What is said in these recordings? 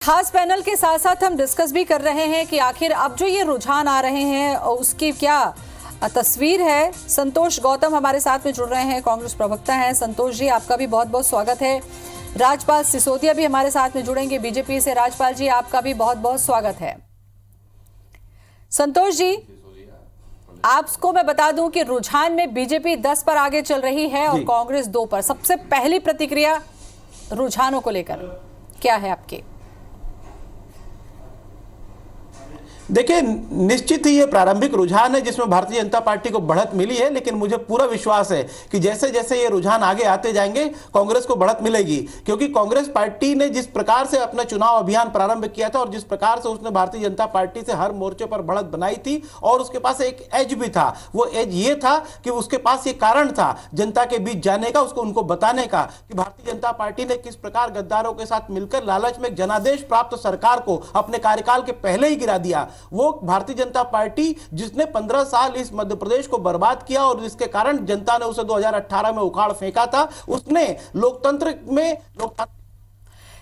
खास पैनल के साथ साथ हम डिस्कस भी कर रहे हैं कि आखिर अब जो ये रुझान आ रहे हैं उसकी क्या तस्वीर है। संतोष गौतम हमारे साथ में जुड़ रहे हैं, कांग्रेस प्रवक्ता हैं। संतोष जी, आपका भी बहुत बहुत स्वागत है। राजपाल सिसोदिया भी हमारे साथ में जुड़ेंगे बीजेपी से। राजपाल जी, आपका भी बहुत बहुत स्वागत है। संतोष जी, आपको मैं बता दूं कि रुझान में बीजेपी 10 पर आगे चल रही है और कांग्रेस 2 पर। सबसे पहली प्रतिक्रिया रुझानों को लेकर क्या है आपकी? देखिए, निश्चित ही ये प्रारंभिक रुझान है जिसमें भारतीय जनता पार्टी को बढ़त मिली है, लेकिन मुझे पूरा विश्वास है कि जैसे जैसे ये रुझान आगे आते जाएंगे कांग्रेस को बढ़त मिलेगी, क्योंकि कांग्रेस पार्टी ने जिस प्रकार से अपना चुनाव अभियान प्रारंभ किया था और जिस प्रकार से उसने भारतीय जनता पार्टी से हर मोर्चे पर बढ़त बनाई थी, और उसके पास एक एज भी था। वो एज ये था कि उसके पास ये कारण था जनता के बीच जाने का, उसको उनको बताने का कि भारतीय जनता पार्टी ने किस प्रकार गद्दारों के साथ मिलकर लालच में जनादेश प्राप्त सरकार को अपने कार्यकाल के पहले ही गिरा दिया। वो भारतीय जनता पार्टी जिसने 15 साल इस मध्य प्रदेश को बर्बाद किया और जिसके कारण जनता ने उसे 2018 में उखाड़ फेंका था, उसने लोकतंत्र में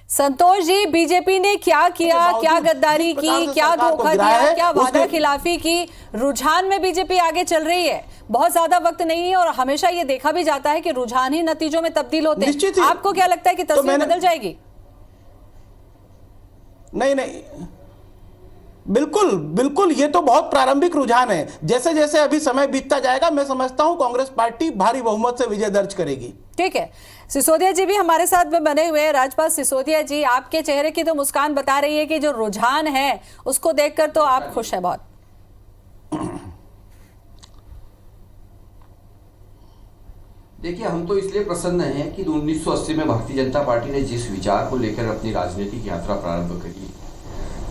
संतोष जी, बीजेपी ने क्या किया, क्या गद्दारी की, क्या धोखा दिया, क्या वादा खिलाफी की? रुझान में बीजेपी आगे चल रही है। बहुत ज्यादा वक्त नहीं है और हमेशा ये देखा भी जाता है कि रुझान ही नतीजों में तब्दील होते हैं। आपको क्या लगता है कि तस्वीर बदल जाएगी? नहीं, बिल्कुल बिल्कुल, ये तो बहुत प्रारंभिक रुझान है। जैसे जैसे अभी समय बीतता जाएगा, मैं समझता हूं कांग्रेस पार्टी भारी बहुमत से विजय दर्ज करेगी। ठीक है, सिसोदिया जी भी हमारे साथ में बने हुए हैं। राजपाल सिसोदिया जी, आपके चेहरे की तो मुस्कान बता रही है कि जो रुझान है उसको देखकर तो आप खुश हैं बहुत। देखिए, हम तो इसलिए प्रसन्न हैं कि 1980 में भारतीय जनता पार्टी ने जिस विचार को लेकर अपनी राजनीतिक यात्रा प्रारंभ करी,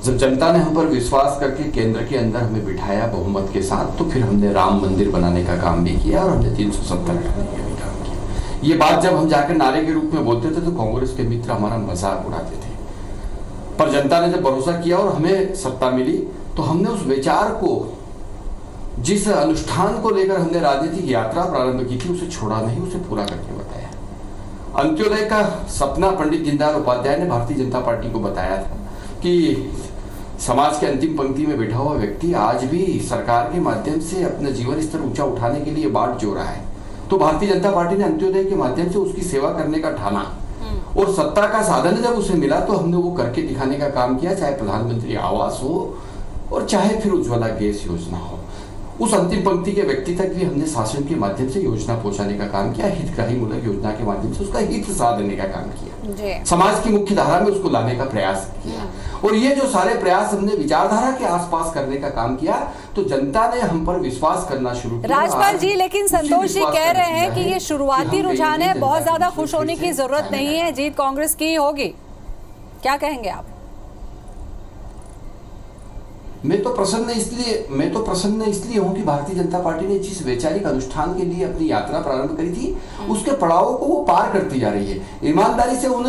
जब जनता ने हम पर विश्वास करके केंद्र के अंदर हमें बिठाया बहुमत के साथ, तो फिर हमने राम मंदिर बनाने का काम भी किया और हमने 370 हटाने का भी काम किया। ये बात जब हम जाकर नारे के रूप में बोलते थे तो कांग्रेस के मित्र हमारा मजाक उड़ाते थे, पर जनता ने जब भरोसा किया और हमें सत्ता मिली, तो हमने उस विचार को, जिस अनुष्ठान को लेकर हमने राजनीतिक यात्रा प्रारंभ की थी, उसे छोड़ा नहीं, उसे पूरा करके बताया। अंत्योदय का सपना पंडित दीनदयाल उपाध्याय ने भारतीय जनता पार्टी को बताया था कि समाज के अंतिम पंक्ति में बैठा हुआ व्यक्ति आज भी सरकार के माध्यम से अपना जीवन स्तर ऊंचा उठाने के लिए बाट जो रहा है, तो भारतीय जनता पार्टी ने अंत्योदय के माध्यम से उसकी सेवा करने का ठाना और सत्ता का साधन जब उसे मिला तो हमने वो करके दिखाने का काम किया, चाहे प्रधानमंत्री आवास हो और चाहे फिर उज्ज्वला गैस योजना हो। उस अंतिम पंक्ति के व्यक्ति तक भी हमने शासन के माध्यम से योजना पहुंचाने का काम किया, हितग्राही मूलक योजना के माध्यम से उसका हित साधने का काम किया, समाज की मुख्य धारा में उसको लाने का प्रयास किया। और ये जो सारे प्रयास हमने विचारधारा के आसपास करने का काम किया, तो जनता ने हम पर विश्वास करना शुरू किया। राजपाल जी, लेकिन संतोष जी कह रहे हैं कि ये शुरुआती रुझान है, बहुत ज्यादा खुश होने की जरूरत नहीं है, जीत कांग्रेस की होगी। क्या कहेंगे आप? मैं तो प्रसन्न इसलिए हूं कि भारतीय जनता पार्टी ने जिस वैचारिक अनुष्ठान के लिए अपनी यात्रा प्रारंभ करी थी, उसके पड़ावों को वो पार करती जा रही है, ईमानदारी से उन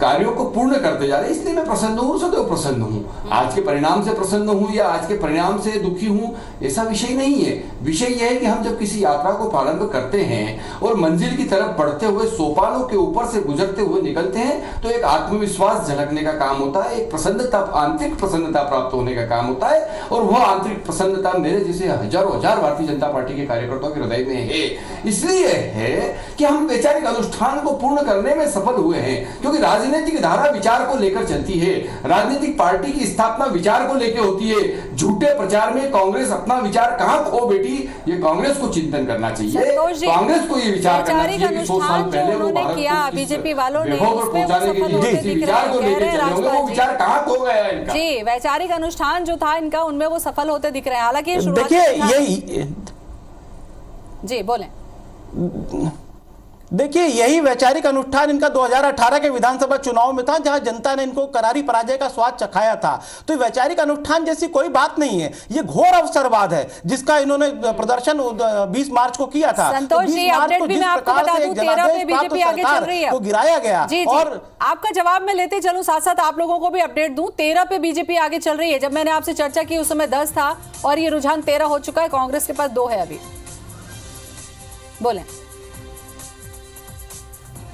कार्यों को पूर्ण करते जा रहे हैं। इसलिए मैं प्रसन्न हूं, सदैव प्रसन्न हूं। आज के परिणाम से प्रसन्न हूं या आज के परिणाम से दुखी हूं, ऐसा विषय नहीं है। विषय यह है कि हम जब किसी यात्रा को प्रारंभ करते हैं और मंजिल की तरफ बढ़ते हुए सोपानों के ऊपर से गुजरते हुए निकलते हैं, तो एक आत्मविश्वास झलकने का काम होता है, एक प्रसन्नता, आंतरिक प्रसन्नता प्राप्त होने का काम होता है। और वह आंतरिक प्रसन्नता मेरे जैसे हजारों हजार भारतीय जनता पार्टी के कार्यकर्ताओं के हृदय में है। इसलिए है कि हम वैचारिक अनुष्ठान को पूर्ण करने में सफल हुए हैं, क्योंकि राजनीतिक धारा विचार को लेकर चलती है। राजनीतिक पार्टी की स्थापना विचार को लेकर होती है। झूठे प्रचार में कांग्रेस अपना विचार कहां खो बैठी, ये कांग्रेस को चिंतन करना चाहिए। कांग्रेस को ये विचार करना चाहिए कि 100 साल पहले वो भारत को बीजेपी वालों ने पहुंचाने के लिए विचार को लेकर चले होंगे, वो विचार कहां खो गया है इनका? जी, वैचारिक अनुष्ठान जो था इनका, उनमें वो सफल होते दिख रहे हैं। हालांकि देखिए, यही जी बोलें। देखिए, यही वैचारिक अनुष्ठान इनका 2018 के विधानसभा चुनाव में था, जहां जनता ने इनको करारी पराजय का स्वाद चखाया था। तो वैचारिक अनुष्ठान जैसी कोई बात नहीं है, ये घोर अवसरवाद है जिसका इन्होंने प्रदर्शन 20 मार्च को किया था। संतोष जी, अपडेट भी मैं आपको बता दूं, 13 पे बीजेपी आगे चल रही है, वो गिराया गया। जी, और आपका जवाब मैं लेते चलूं, साथ साथ आप लोगों को भी अपडेट दूं। 13 पे बीजेपी आगे चल रही है। जब मैंने आपसे चर्चा की उस समय 10 था और ये रुझान 13 हो चुका है। कांग्रेस के पास 2 है अभी। बोले।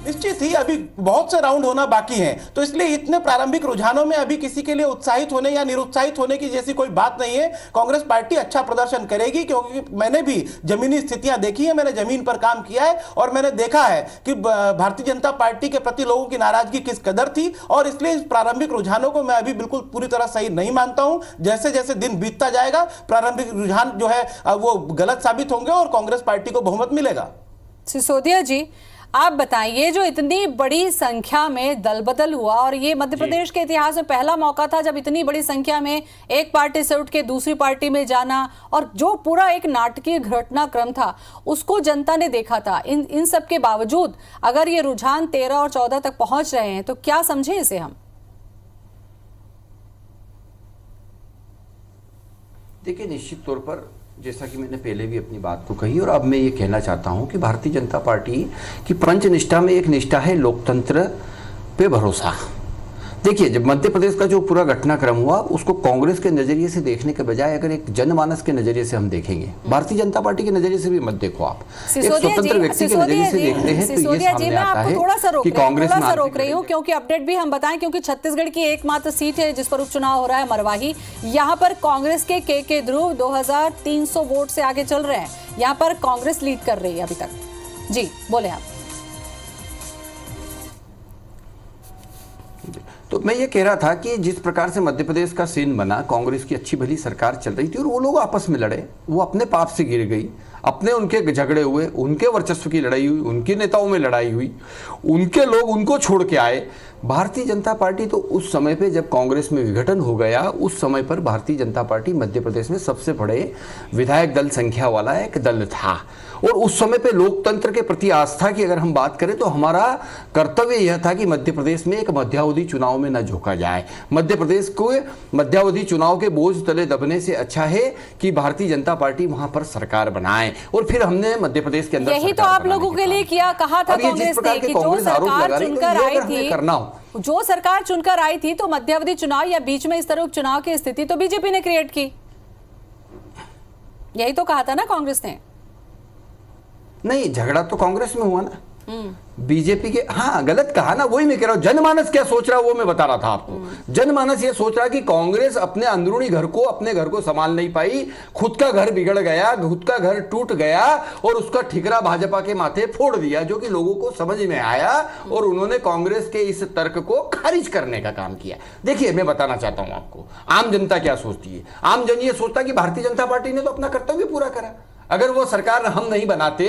निश्चित ही अभी बहुत से राउंड होना बाकी हैं, तो इसलिए इतने प्रारंभिक रुझानों में अभी किसी के लिए उत्साहित होने या निरुत्साहित होने की जैसी कोई बात नहीं है। कांग्रेस पार्टी अच्छा प्रदर्शन करेगी, क्योंकि मैंने भी जमीनी स्थितियां देखी है, मैंने जमीन पर काम किया है और मैंने देखा है कि भारतीय जनता पार्टी के प्रति लोगों की नाराजगी किस कदर थी। और इसलिए इस प्रारंभिक रुझानों को मैं अभी बिल्कुल पूरी तरह सही नहीं मानता हूं। जैसे जैसे दिन बीतता जाएगा प्रारंभिक रुझान जो है वो गलत साबित होंगे और कांग्रेस पार्टी को बहुमत मिलेगा। सिसोदिया जी, आप बताइए, जो इतनी बड़ी संख्या में दल बदल हुआ, और ये मध्य प्रदेश के इतिहास में पहला मौका था जब इतनी बड़ी संख्या में एक पार्टी से उठ के दूसरी पार्टी में जाना, और जो पूरा एक नाटकीय घटनाक्रम था उसको जनता ने देखा था। इन सब के बावजूद अगर ये रुझान 13 और 14 तक पहुंच रहे हैं तो क्या समझे इसे हम? देखिए, निश्चित तौर पर जैसा कि मैंने पहले भी अपनी बात को कही और अब मैं ये कहना चाहता हूं कि भारतीय जनता पार्टी की पंच निष्ठा में एक निष्ठा है लोकतंत्र पे भरोसा। देखिए, जब मध्य प्रदेश का जो पूरा घटनाक्रम हुआ उसको कांग्रेस के नजरिए से देखने के बजाय अगर एक जनमानस के नजरिए से हम देखेंगे, भारतीय जनता पार्टी के नजरिए से भी मत देखो आप, एक स्वतंत्र व्यक्ति के नजरिए से देखते हैं तो ये सामने आता है कि कांग्रेस में रोक रही हूँ क्योंकि अपडेट भी हम बताएं, क्योंकि छत्तीसगढ़ की एकमात्र सीट है जिस पर उपचुनाव हो रहा है, मरवाही। यहाँ पर कांग्रेस के ध्रुव 2300 वोट से आगे चल रहे हैं। यहाँ पर कांग्रेस लीड कर रही है अभी तक। जी बोले आप। तो मैं ये कह रहा था कि जिस प्रकार से मध्य प्रदेश का सीन बना, कांग्रेस की अच्छी भली सरकार चल रही थी और वो लोग आपस में लड़े, वो अपने पाप से गिर गई, अपने उनके झगड़े हुए, उनके वर्चस्व की लड़ाई हुई, उनके नेताओं में लड़ाई हुई, उनके लोग उनको छोड़ के आए। भारतीय जनता पार्टी तो उस समय पे जब कांग्रेस में विघटन हो गया, उस समय पर भारतीय जनता पार्टी मध्य प्रदेश में सबसे बड़े विधायक दल संख्या वाला एक दल था। और उस समय पे लोकतंत्र के प्रति आस्था की अगर हम बात करें तो हमारा कर्तव्य यह था कि मध्य प्रदेश में एक मध्यावधि चुनाव में न झोंका जाए। मध्य प्रदेश को मध्यावधि चुनाव के बोझ तले दबने से अच्छा है कि भारतीय जनता पार्टी वहां पर सरकार बनाए। और फिर हमने मध्य प्रदेश के अंदर यही तो आप लोगों के लिए किया, कहा था कांग्रेस ने कि जो सरकार चुनकर आई थी, जो सरकार चुनकर आई थी तो मध्यावधि चुनाव या बीच में इस तरह उपचुनाव की स्थिति तो बीजेपी ने क्रिएट की। यही तो कहा था ना कांग्रेस ने। नहीं, झगड़ा तो कांग्रेस में हुआ ना, बीजेपी के। हाँ, गलत कहा ना, वही मैं कह रहा हूं। जनमानस क्या सोच रहा है वो मैं बता रहा था आपको। जनमानस ये सोच रहा है कि कांग्रेस अपने अंदरूनी घर को, अपने घर को संभाल नहीं पाई, खुद का घर बिगड़ गया, खुद का घर टूट गया और उसका ठिकरा भाजपा के माथे फोड़ दिया, जो कि लोगों को समझ में आया और उन्होंने कांग्रेस के इस तर्क को खारिज करने का काम किया। देखिए, मैं बताना चाहता हूं आपको, आम जनता क्या सोचती है। आम जन ये सोचता है कि भारतीय जनता पार्टी ने तो अपना कर्तव्य पूरा करा। अगर वो सरकार हम नहीं बनाते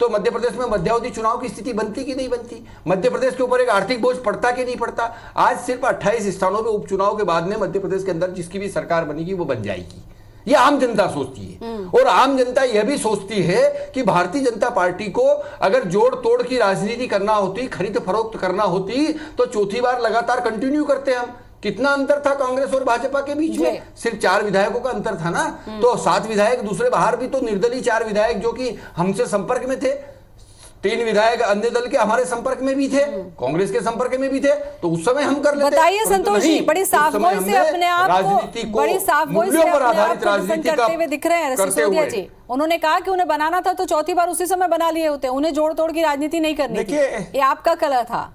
तो मध्य प्रदेश में मध्यावधि चुनाव की स्थिति बनती कि नहीं बनती, मध्य प्रदेश के ऊपर एक आर्थिक बोझ पड़ता कि नहीं पड़ता। आज सिर्फ 28 स्थानों पे उपचुनाव के बाद में मध्य प्रदेश के अंदर जिसकी भी सरकार बनेगी वो बन जाएगी। ये आम जनता सोचती है। और आम जनता यह भी सोचती है कि भारतीय जनता पार्टी को अगर जोड़ तोड़ की राजनीति करना होती, खरीद फरोख्त करना होती, तो चौथी बार लगातार कंटिन्यू करते हम। कितना अंतर था कांग्रेस और भाजपा के बीच में? सिर्फ 4 विधायकों का अंतर था ना। तो 7 विधायक दूसरे बाहर भी तो निर्दलीय 4 विधायक जो कि हमसे संपर्क में थे, 3 विधायक अन्य दल के हमारे संपर्क में भी थे, कांग्रेस के संपर्क में भी थे, तो उस समय हम कर लेते। बताइए संतोष जी, बड़ी साफ गोई से अपने आप को, बड़ी साफ गोई से अपने आप को डिफेंड करते हुए दिख रहे हैं सिसोदिया जी। उन्होंने कहा कि उन्हें बनाना था तो चौथी बार उसी समय बना लिए होते, उन्हें जोड़ तोड़ की राजनीति नहीं करनी थी। ये आपका कलह था।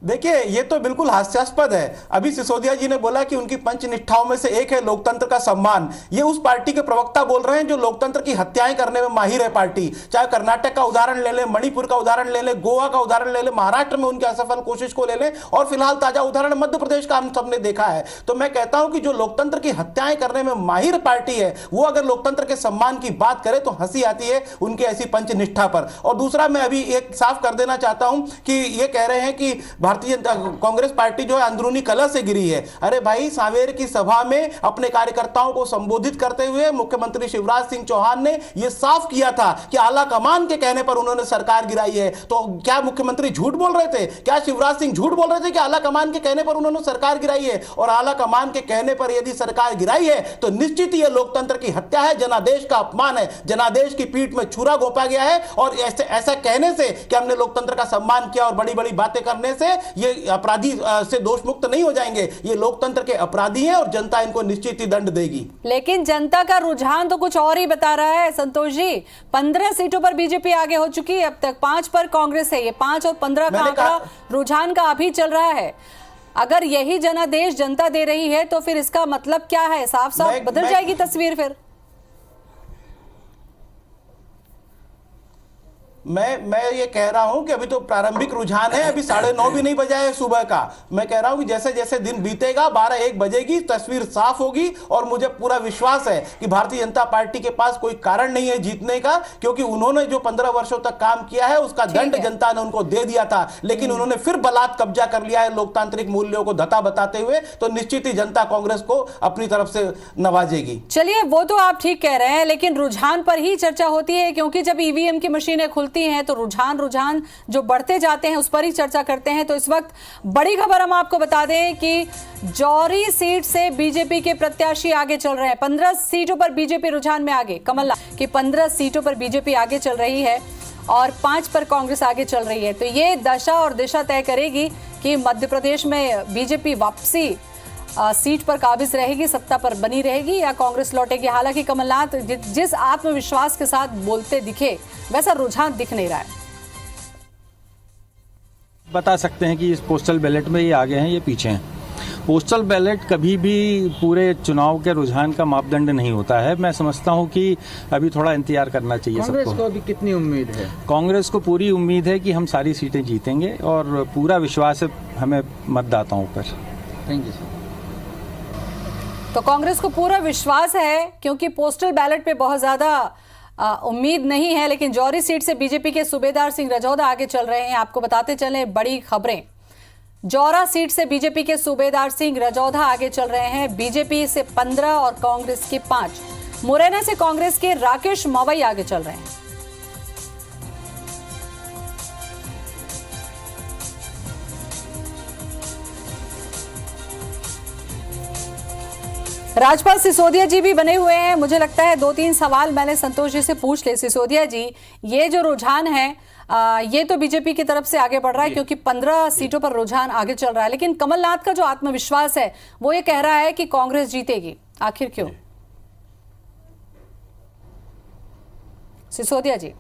देखिए, ये तो बिल्कुल हास्यास्पद है। अभी सिसोदिया जी ने बोला कि उनकी पंच निष्ठाओं में से एक है लोकतंत्र का सम्मान। ये उस पार्टी के प्रवक्ता बोल रहे हैं जो लोकतंत्र की हत्याएं करने में माहिर है पार्टी। चाहे कर्नाटक का उदाहरण ले लें, मणिपुर का उदाहरण ले लें, गोवा का उदाहरण ले लें, महाराष्ट्र में उनकी असफल कोशिश को ले लें, और फिलहाल ताजा उदाहरण मध्य प्रदेश का हम सबने देखा है। तो मैं कहता हूं कि जो लोकतंत्र की हत्याएं करने में माहिर पार्टी है, वो अगर लोकतंत्र के सम्मान की बात करे तो हंसी आती है उनकी ऐसी पंच निष्ठा पर। और दूसरा, मैं अभी एक साफ कर देना चाहता हूं कि ये कह रहे हैं कि भारतीय कांग्रेस पार्टी जो है अंदरूनी कलह से गिरी है। अरे भाई, सांवेर की सभा में अपने कार्यकर्ताओं को संबोधित करते हुए मुख्यमंत्री शिवराज सिंह चौहान ने यह साफ किया था कि आला कमान के कहने पर उन्होंने सरकार गिराई है। तो क्या मुख्यमंत्री झूठ बोल रहे थे? क्या शिवराज सिंह झूठ बोल रहे थे कि आला कमान के कहने पर उन्होंने सरकार गिराई है? और आला कमान के कहने पर यदि सरकार गिराई है तो निश्चित ही यह लोकतंत्र की हत्या है, जनादेश का अपमान है, जनादेश की पीठ में छुरा घोंपा गया है। और ऐसा कहने से कि हमने लोकतंत्र का सम्मान किया और बड़ी बड़ी बातें करने से ये अपराधी से दोष मुक्त नहीं हो जाएंगे। ये लोकतंत्र के अपराधी हैं और जनता इनको निश्चित ही दंड देगी। लेकिन जनता का रुझान तो कुछ और ही बता रहा है संतोष जी। 15 सीटों पर बीजेपी आगे हो चुकी है, अब तक 5 पर कांग्रेस है। ये 5 और 15 का आंकड़ा रुझान का अभी चल रहा है। अगर यही जनादेश जनता दे रही है तो फिर इसका मतलब क्या है? साफ साफ बदल जाएगी तस्वीर फिर। मैं ये कह रहा हूं कि अभी तो प्रारंभिक रुझान है, अभी 9:30 भी नहीं बजा है सुबह का। मैं कह रहा हूं कि जैसे जैसे दिन बीतेगा 12-1 बजेगी, तस्वीर साफ होगी और मुझे पूरा विश्वास है कि भारतीय जनता पार्टी के पास कोई कारण नहीं है जीतने का, क्योंकि उन्होंने जो 15 वर्षों तक काम किया है उसका दंड जनता ने उनको दे दिया था। लेकिन उन्होंने फिर बलात् कब्जा कर लिया है लोकतांत्रिक मूल्यों को धता बताते हुए, तो निश्चित ही जनता कांग्रेस को अपनी तरफ से नवाजेगी। चलिए, वो तो आप ठीक कह रहे हैं, लेकिन रुझान पर ही चर्चा होती है, क्योंकि जब ईवीएम की मशीनें खुलती हैं तो रुझान जो बढ़ते जाते हैं उस पर ही चर्चा करते हैं। तो इस वक्त बड़ी खबर हम आपको बता दें कि जौरी सीट से बीजेपी के प्रत्याशी आगे चल रहे हैं। 15 सीटों पर बीजेपी रुझान में आगे, कमलनाथ की 15 सीटों पर बीजेपी आगे चल रही है और 5 पर कांग्रेस आगे चल रही है। तो ये दशा और दिशा तय करेगी कि मध्य प्रदेश में बीजेपी वापसी सीट पर काबिज रहेगी, सत्ता पर बनी रहेगी, या कांग्रेस लौटेगी। हालांकि कमलनाथ जिस आत्मविश्वास के साथ बोलते दिखे वैसा रुझान दिख नहीं रहा है। बता सकते हैं कि इस पोस्टल बैलेट में ये आगे हैं, ये पीछे हैं। पोस्टल बैलेट कभी भी पूरे चुनाव के रुझान का मापदंड नहीं होता है। मैं समझता हूं कि अभी थोड़ा इंतजार करना चाहिए सबको। कांग्रेस को अभी कितनी उम्मीद है? कांग्रेस को पूरी उम्मीद है कि हम सारी सीटें जीतेंगे और पूरा विश्वास है हमें मतदाताओं पर। Thank you sir. तो कांग्रेस को पूरा विश्वास है, क्योंकि पोस्टल बैलेट पे बहुत ज्यादा उम्मीद नहीं है। लेकिन जौरी सीट से बीजेपी के सूबेदार सिंह रजौदा आगे चल रहे हैं। आपको बताते चले बड़ी खबरें। जौरा सीट से बीजेपी के सूबेदार सिंह रजौदा आगे चल रहे हैं। बीजेपी से 15 और कांग्रेस के 5। मुरैना से कांग्रेस के राकेश मवई आगे चल रहे हैं। राजपाल सिसोदिया जी भी बने हुए हैं। मुझे लगता है 2-3 सवाल मैंने संतोष जी से पूछ ले। सिसोदिया जी, ये जो रुझान है ये तो बीजेपी की तरफ से आगे बढ़ रहा है, क्योंकि 15 सीटों पर रुझान आगे चल रहा है। लेकिन कमलनाथ का जो आत्मविश्वास है वो ये कह रहा है कि कांग्रेस जीतेगी। आखिर क्यों? सिसोदिया जी,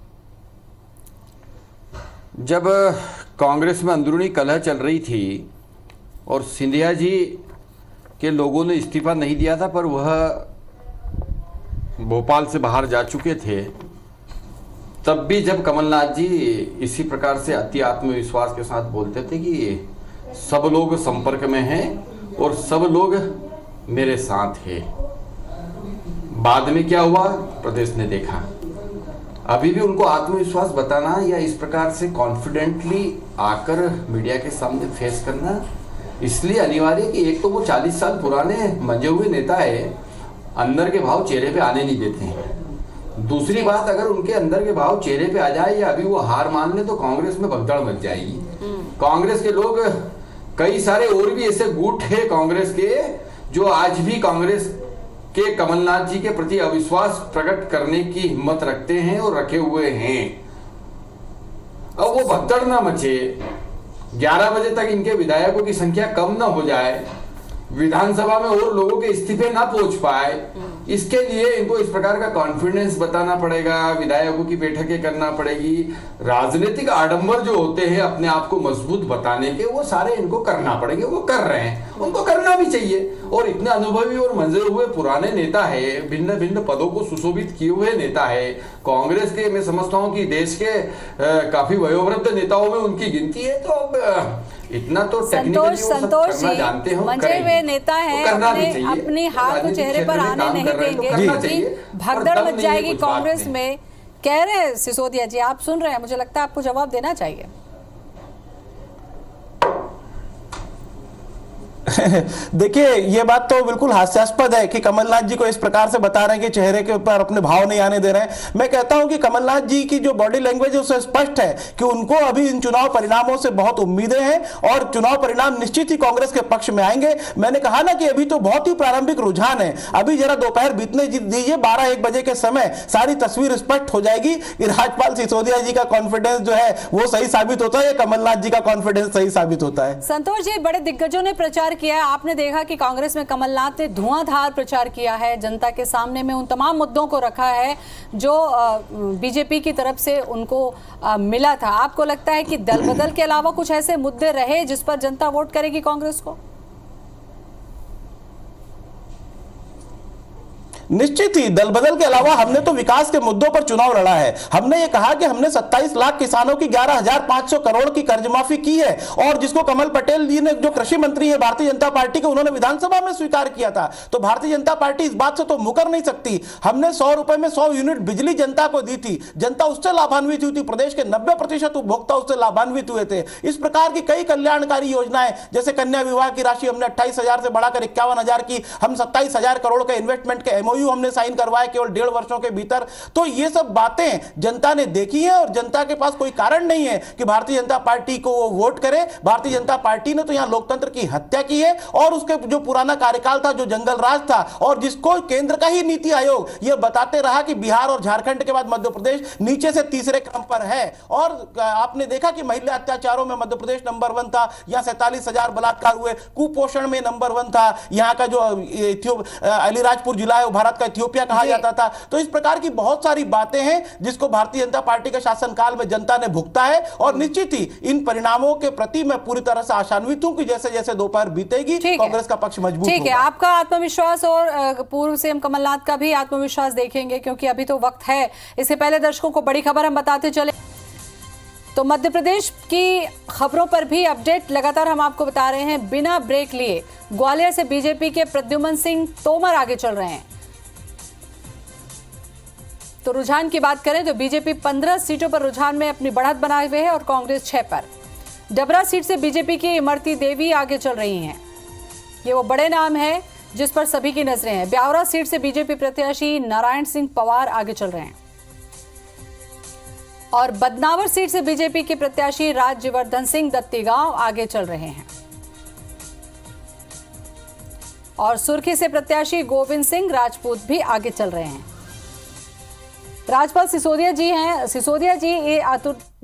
जब कांग्रेस में अंदरूनी कलह चल रही थी और सिंधिया जी के लोगों ने इस्तीफा नहीं दिया था, पर वह भोपाल से बाहर जा चुके थे, तब भी जब कमलनाथ जी इसी प्रकार से अति आत्मविश्वास के साथ बोलते थे कि सब लोग संपर्क में हैं और सब लोग मेरे साथ हैं, बाद में क्या हुआ प्रदेश ने देखा। अभी भी उनको आत्मविश्वास बताना या इस प्रकार से कॉन्फिडेंटली आकर मीडिया के सामने फेस करना इसलिए अनिवार्य कि एक तो वो 40 साल पुराने मंजे हुए नेता है, अंदर के भाव चेहरे पे आने नहीं देते हैं। दूसरी बात, अगर उनके अंदर के भाव चेहरे पे आ जाए या अभी वो हार मान ले तो कांग्रेस में भगदड़ मच जाएगी। कांग्रेस के लोग, कई सारे और भी ऐसे गुट है कांग्रेस के जो आज भी कांग्रेस के कमलनाथ जी के प्रति अविश्वास प्रकट करने की हिम्मत रखते हैं और रखे हुए हैं। अब वो भगदड़ ना मचे, 11 बजे तक इनके विधायकों की संख्या कम ना हो जाए, विधानसभा में और लोगों के इस्तीफे ना पहुंच पाए, इसके लिए इनको इस प्रकार का कॉन्फिडेंस बताना पड़ेगा, विधायकों की बैठकें करना पड़ेगी। राजनीतिक आडंबर जो होते हैं अपने आप को मजबूत बताने के, वो सारे इनको करना पड़ेंगे। वो कर रहे हैं, उनको करना भी चाहिए। और इतने अनुभवी और मंजे हुए पुराने नेता है, भिन्न भिन्न पदों को सुशोभित किए हुए नेता है कांग्रेस के। मैं समझता हूँ कि देश के काफी वयोवृद्ध नेताओं में उनकी गिनती है। तो अब इतना तो संतोष जी मंजे हुए नेता हैं, अपनी हाथ को चेहरे पर आने नहीं देंगे, क्योंकि भगदड़ मच जाएगी कांग्रेस में, कह रहे हैं सिसोदिया जी। आप सुन रहे हैं, मुझे लगता है आपको जवाब देना चाहिए। देखिए, ये बात तो बिल्कुल हास्यास्पद है कि कमलनाथ जी को इस प्रकार से बता रहे हैं कि चेहरे के ऊपर अपने भाव नहीं आने दे रहे हैं। मैं कहता हूं कि कमलनाथ जी की जो बॉडी लैंग्वेज है उससे स्पष्ट है कि उनको अभी इन चुनाव परिणामों से बहुत उम्मीदें हैं और चुनाव परिणाम निश्चित ही कांग्रेस के पक्ष में आएंगे। मैंने कहा ना कि अभी तो बहुत ही प्रारंभिक रुझान है, अभी जरा दोपहर बीतने दीजिए, 12-1 बजे के समय सारी तस्वीर स्पष्ट हो जाएगी कि राजपाल सिसोदिया जी का कॉन्फिडेंस जो है वो सही साबित होता है या कमलनाथ जी का कॉन्फिडेंस सही साबित होता है। संतोष जी, बड़े दिग्गजों ने प्रचार किया है, आपने देखा कि कांग्रेस में कमलनाथ ने धुआंधार प्रचार किया है, जनता के सामने में उन तमाम मुद्दों को रखा है जो बीजेपी की तरफ से उनको मिला था। आपको लगता है कि दल बदल के अलावा कुछ ऐसे मुद्दे रहे जिस पर जनता वोट करेगी कांग्रेस को? निश्चित ही दल बदल के अलावा हमने तो विकास के मुद्दों पर चुनाव लड़ा है। हमने ये कहा कि हमने 27 लाख किसानों की 11,500 करोड़ की कर्ज माफी की है और जिसको कमल पटेल जी ने, जो कृषि मंत्री है भारतीय जनता पार्टी के, उन्होंने विधानसभा में स्वीकार किया था। तो भारतीय जनता पार्टी इस बात से तो मुकर नहीं सकती। हमने 100 रुपए में 100 यूनिट बिजली जनता को दी थी, जनता उससे लाभान्वित हुई थी, प्रदेश के 90% उपभोक्ता उससे लाभान्वित हुए थे। इस प्रकार की कई कल्याणकारी योजनाएं, जैसे कन्या विवाह की राशि हमने 28,000 से बढ़ाकर 51,000 की, हम 27,000 करोड़ के इन्वेस्टमेंट के MOU हमने साइन करवाया केवल 1.5 वर्षों के भीतर। तो ये सब बातें जनता ने देखी है और जनता के पास कोई कारण नहीं है कि भारतीय जनता पार्टी को वो वोट करे। भारतीय जनता पार्टी ने तो यहां लोकतंत्र की हत्या की है और उसके जो पुराना कार्यकाल था, जो जंगल राज था, और जिसको केंद्र का ही नीति आयोग ये बताते रहा कि बिहार और झारखंड के बाद मध्य प्रदेश नीचे से तीसरे क्रम पर है। और आपने देखा कि महिला अत्याचारों में मध्य प्रदेश नंबर 1 था, यहां 47,000 बलात्कार हुए, कुपोषण में नंबर 1 था, यहां का जो अलीराजपुर जिला है वो भारत का इथियोपिया कहा जाता था। तो इस प्रकार की बहुत सारी बातें हैं जिसको भारतीय जनता पार्टी के शासनकाल में जनता ने भुगता है और निश्चित ही इन परिणामों के प्रति मैं पूरी तरह से आशान्वित हूं कि जैसे जैसे दोपहर बीतेगी कांग्रेस का पक्ष मजबूत होगा। ठीक है, आपका आत्मविश्वास और पूर्व सीएम कमलनाथ का भी आत्मविश्वास देखेंगे क्योंकि अभी तो वक्त है। इससे पहले दर्शकों को बड़ी खबर हम बताते चले तो मध्य प्रदेश की खबरों पर भी अपडेट लगातार हम आपको बता रहे हैं। बिना ब्रेक लिए ग्वालियर से बीजेपी के प्रद्युमन सिंह तोमर आगे चल रहे हैं। तो रुझान की बात करें तो बीजेपी 15 सीटों पर रुझान में अपनी बढ़त बनाए हुए है और कांग्रेस 6 पर। डबरा सीट से बीजेपी की इमरती देवी आगे चल रही हैं। ये वो बड़े नाम है जिस पर सभी की नजरें हैं। ब्यावरा सीट से बीजेपी प्रत्याशी नारायण सिंह पवार आगे चल रहे हैं और बदनावर सीट से बीजेपी के प्रत्याशी राज्यवर्धन सिंह दत्तीगांव आगे चल रहे हैं और सुर्खी से प्रत्याशी गोविंद सिंह राजपूत भी आगे चल रहे हैं। राजपाल सिसोदिया जी हैं। सिसोदिया जी, ये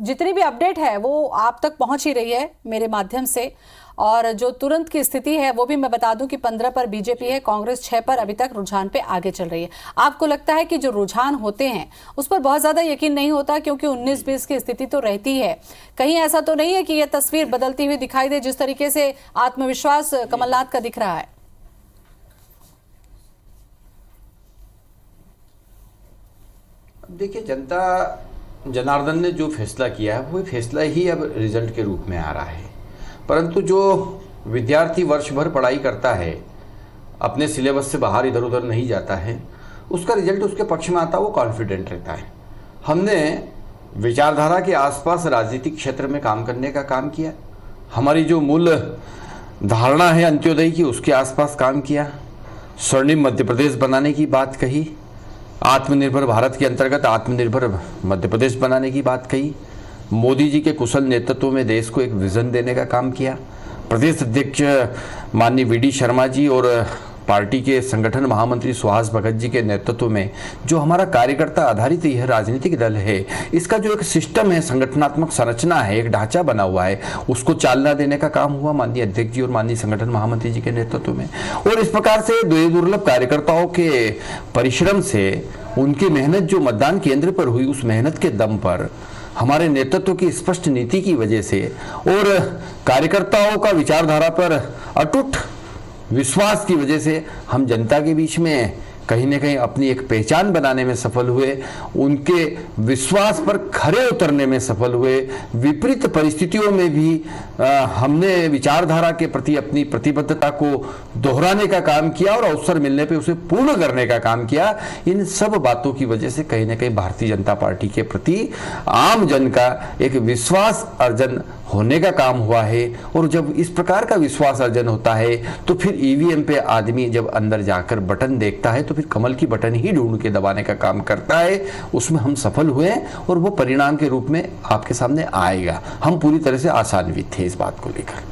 जितनी भी अपडेट है वो आप तक पहुंच ही रही है मेरे माध्यम से और जो तुरंत की स्थिति है वो भी मैं बता दूं कि 15 पर बीजेपी है, कांग्रेस 6 पर अभी तक रुझान पे आगे चल रही है। आपको लगता है कि जो रुझान होते हैं उस पर बहुत ज्यादा यकीन नहीं होता क्योंकि 19-20 की स्थिति तो रहती है, कहीं ऐसा तो नहीं है कि यह तस्वीर बदलती हुई दिखाई दे जिस तरीके से आत्मविश्वास कमलनाथ का दिख रहा है? देखिए, जनता जनार्दन ने जो फैसला किया है वो फैसला ही अब रिजल्ट के रूप में आ रहा है। परंतु जो विद्यार्थी वर्ष भर पढ़ाई करता है, अपने सिलेबस से बाहर इधर उधर नहीं जाता है, उसका रिजल्ट उसके पक्ष में आता है, वो कॉन्फिडेंट रहता है। हमने विचारधारा के आसपास राजनीतिक क्षेत्र में काम करने का काम किया। हमारी जो मूल धारणा है अंत्योदय की, उसके आसपास काम किया। स्वर्णिम मध्य प्रदेश बनाने की बात कही, आत्मनिर्भर भारत के अंतर्गत आत्मनिर्भर मध्य प्रदेश बनाने की बात कही। मोदी जी के कुशल नेतृत्व में देश को एक विजन देने का काम किया। प्रदेश अध्यक्ष माननीय VD शर्मा जी और पार्टी के संगठन महामंत्री सुहास भगत जी के नेतृत्व में जो हमारा कार्यकर्ता आधारित यह राजनीतिक दल है, इसका जो एक सिस्टम है, संगठनात्मक संरचना है, एक ढांचा बना हुआ है, उसको चालना देने का काम हुआ माननीय अध्यक्ष जी और माननीय संगठन महामंत्री जी के नेतृत्व में। और इस प्रकार से दुर्लभ कार्यकर्ताओं के परिश्रम से, उनकी मेहनत जो मतदान केंद्र पर हुई, उस मेहनत के दम पर, हमारे नेतृत्व की स्पष्ट नीति की वजह से और कार्यकर्ताओं का विचारधारा पर अटूट विश्वास की वजह से हम जनता के बीच में कहीं न कहीं अपनी एक पहचान बनाने में सफल हुए, उनके विश्वास पर खरे उतरने में सफल हुए। विपरीत परिस्थितियों में भी हमने विचारधारा के प्रति अपनी प्रतिबद्धता को दोहराने का काम किया और अवसर मिलने पे उसे पूर्ण करने का काम किया। इन सब बातों की वजह से कहीं न कहीं भारतीय जनता पार्टी के प्रति आम जन का एक विश्वास अर्जन होने का काम हुआ है। और जब इस प्रकार का विश्वास अर्जन होता है तो फिर ईवीएम पे आदमी जब अंदर जाकर बटन देखता है तो फिर कमल की बटन ही ढूंढ के दबाने का काम करता है। उसमें हम सफल हुए और वो परिणाम के रूप में आपके सामने आएगा। हम पूरी तरह से आशान्वित थे इस बात को लेकर।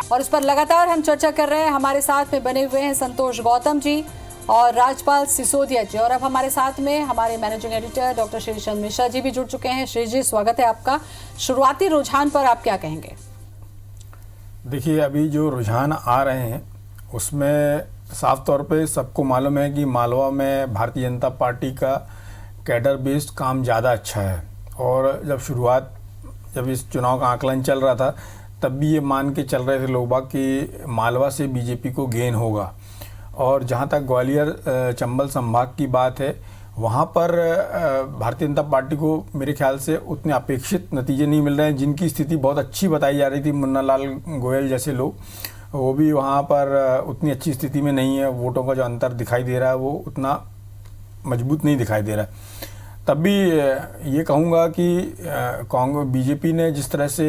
और उस पर लगातार हम चर्चा कर रहे हैं। हमारे साथ में बने हुए हैं संतोष गौतम जी और राजपाल सिसोदिया जी, और अब हमारे साथ में हमारे managing editor doctor Shrichand Mishra ji भी जुड़ चुके हैं। श्री जी, स्वागत है आपका। शुरुआती रुझान पर आप क्या कहेंगे? देखिए, अभी जो रुझान आ रहे हैं उसमें साफ तौर पे सबको मालूम है कि मालवा में भारतीय जनता पार्टी का कैडर बेस्ड काम ज़्यादा अच्छा है। और जब इस चुनाव का आकलन चल रहा था तब भी ये मान के चल रहे थे लोग बाग कि मालवा से बीजेपी को गेन होगा। और जहाँ तक ग्वालियर चंबल संभाग की बात है, वहाँ पर भारतीय जनता पार्टी को मेरे ख्याल से उतने अपेक्षित नतीजे नहीं मिल रहे हैं। जिनकी स्थिति बहुत अच्छी बताई जा रही थी, मुन्ना लाल गोयल जैसे लोग, वो भी वहाँ पर उतनी अच्छी स्थिति में नहीं है। वोटों का जो अंतर दिखाई दे रहा है वो उतना मजबूत नहीं दिखाई दे रहा है। तब भी ये कहूँगा कि बीजेपी ने जिस तरह से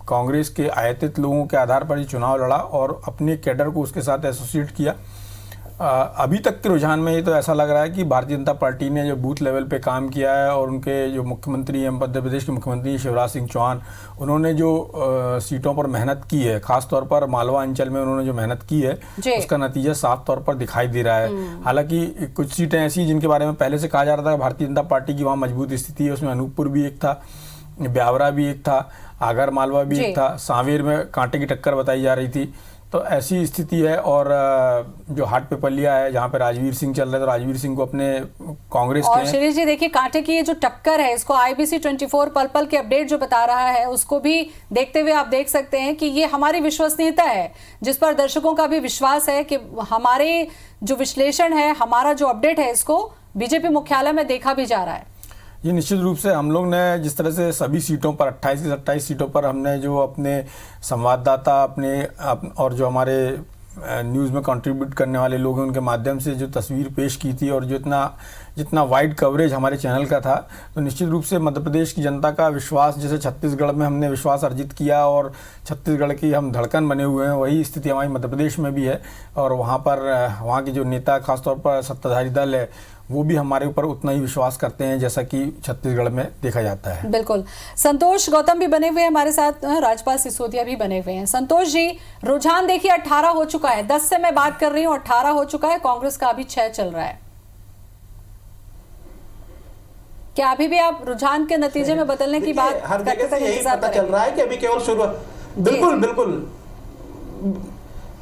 कांग्रेस के आयतित लोगों के आधार पर ये चुनाव लड़ा और अपने कैडर को उसके साथ एसोसिएट किया, अभी तक के रुझान में ये तो ऐसा लग रहा है कि भारतीय जनता पार्टी ने जो बूथ लेवल पे काम किया है और उनके जो मुख्यमंत्री हैं, मध्य प्रदेश के मुख्यमंत्री शिवराज सिंह चौहान, उन्होंने जो सीटों पर मेहनत की है, खासतौर पर मालवा अंचल में उन्होंने जो मेहनत की है उसका नतीजा साफ तौर पर दिखाई दे रहा है। हालांकि कुछ सीटें ऐसी जिनके बारे में पहले से कहा जा रहा था भारतीय जनता पार्टी की वहाँ मजबूत स्थिति है, उसमें अनूपपुर भी एक था, ब्यावरा भी एक था, आगर मालवा भी एक था, सांवेर में कांटे की टक्कर बताई जा रही थी। तो ऐसी स्थिति है। और जो हाट पिपलिया है जहाँ पे राजवीर सिंह चल रहे हैं, तो राजवीर सिंह को अपने कांग्रेस और शिरीष जी देखिए, कांटे की ये जो टक्कर है इसको IBC 24 पल के अपडेट जो बता रहा है उसको भी देखते हुए आप देख सकते हैं कि ये हमारी विश्वसनीयता है जिस पर दर्शकों का भी विश्वास है कि हमारे जो विश्लेषण है, हमारा जो अपडेट है, इसको बीजेपी मुख्यालय में देखा भी जा रहा है। ये निश्चित रूप से हम लोग ने जिस तरह से सभी सीटों पर 28 से 27 सीटों पर हमने जो अपने संवाददाता और जो हमारे न्यूज़ में कंट्रीब्यूट करने वाले लोग हैं उनके माध्यम से जो तस्वीर पेश की थी और जो जितना वाइड कवरेज हमारे चैनल का था, तो निश्चित रूप से मध्य प्रदेश की जनता का विश्वास, जैसे छत्तीसगढ़ में हमने विश्वास अर्जित किया और छत्तीसगढ़ की हम धड़कन बने हुए हैं, वही स्थिति हमारी मध्य प्रदेश में भी है। और वहाँ के जो नेता, खासतौर पर सत्ताधारी दल है, वो भी हमारे ऊपर उतना ही विश्वास करते हैं जैसा कि छत्तीसगढ़ में देखा जाता है। बिल्कुल। संतोष गौतम भी बने हुए हैं हमारे साथ, राजपाल सिसोदिया भी बने हुए हैं। संतोष जी, रुझान देखिए 18 हो चुका है, 10 से मैं बात कर रही हूँ, 18 हो चुका है, कांग्रेस का अभी 6 चल रहा है। क्या अभी भी आप रुझान के नतीजे में बदलने की बात हर जगह से यही पता चल रहा है कि अभी केवल शुरुआत।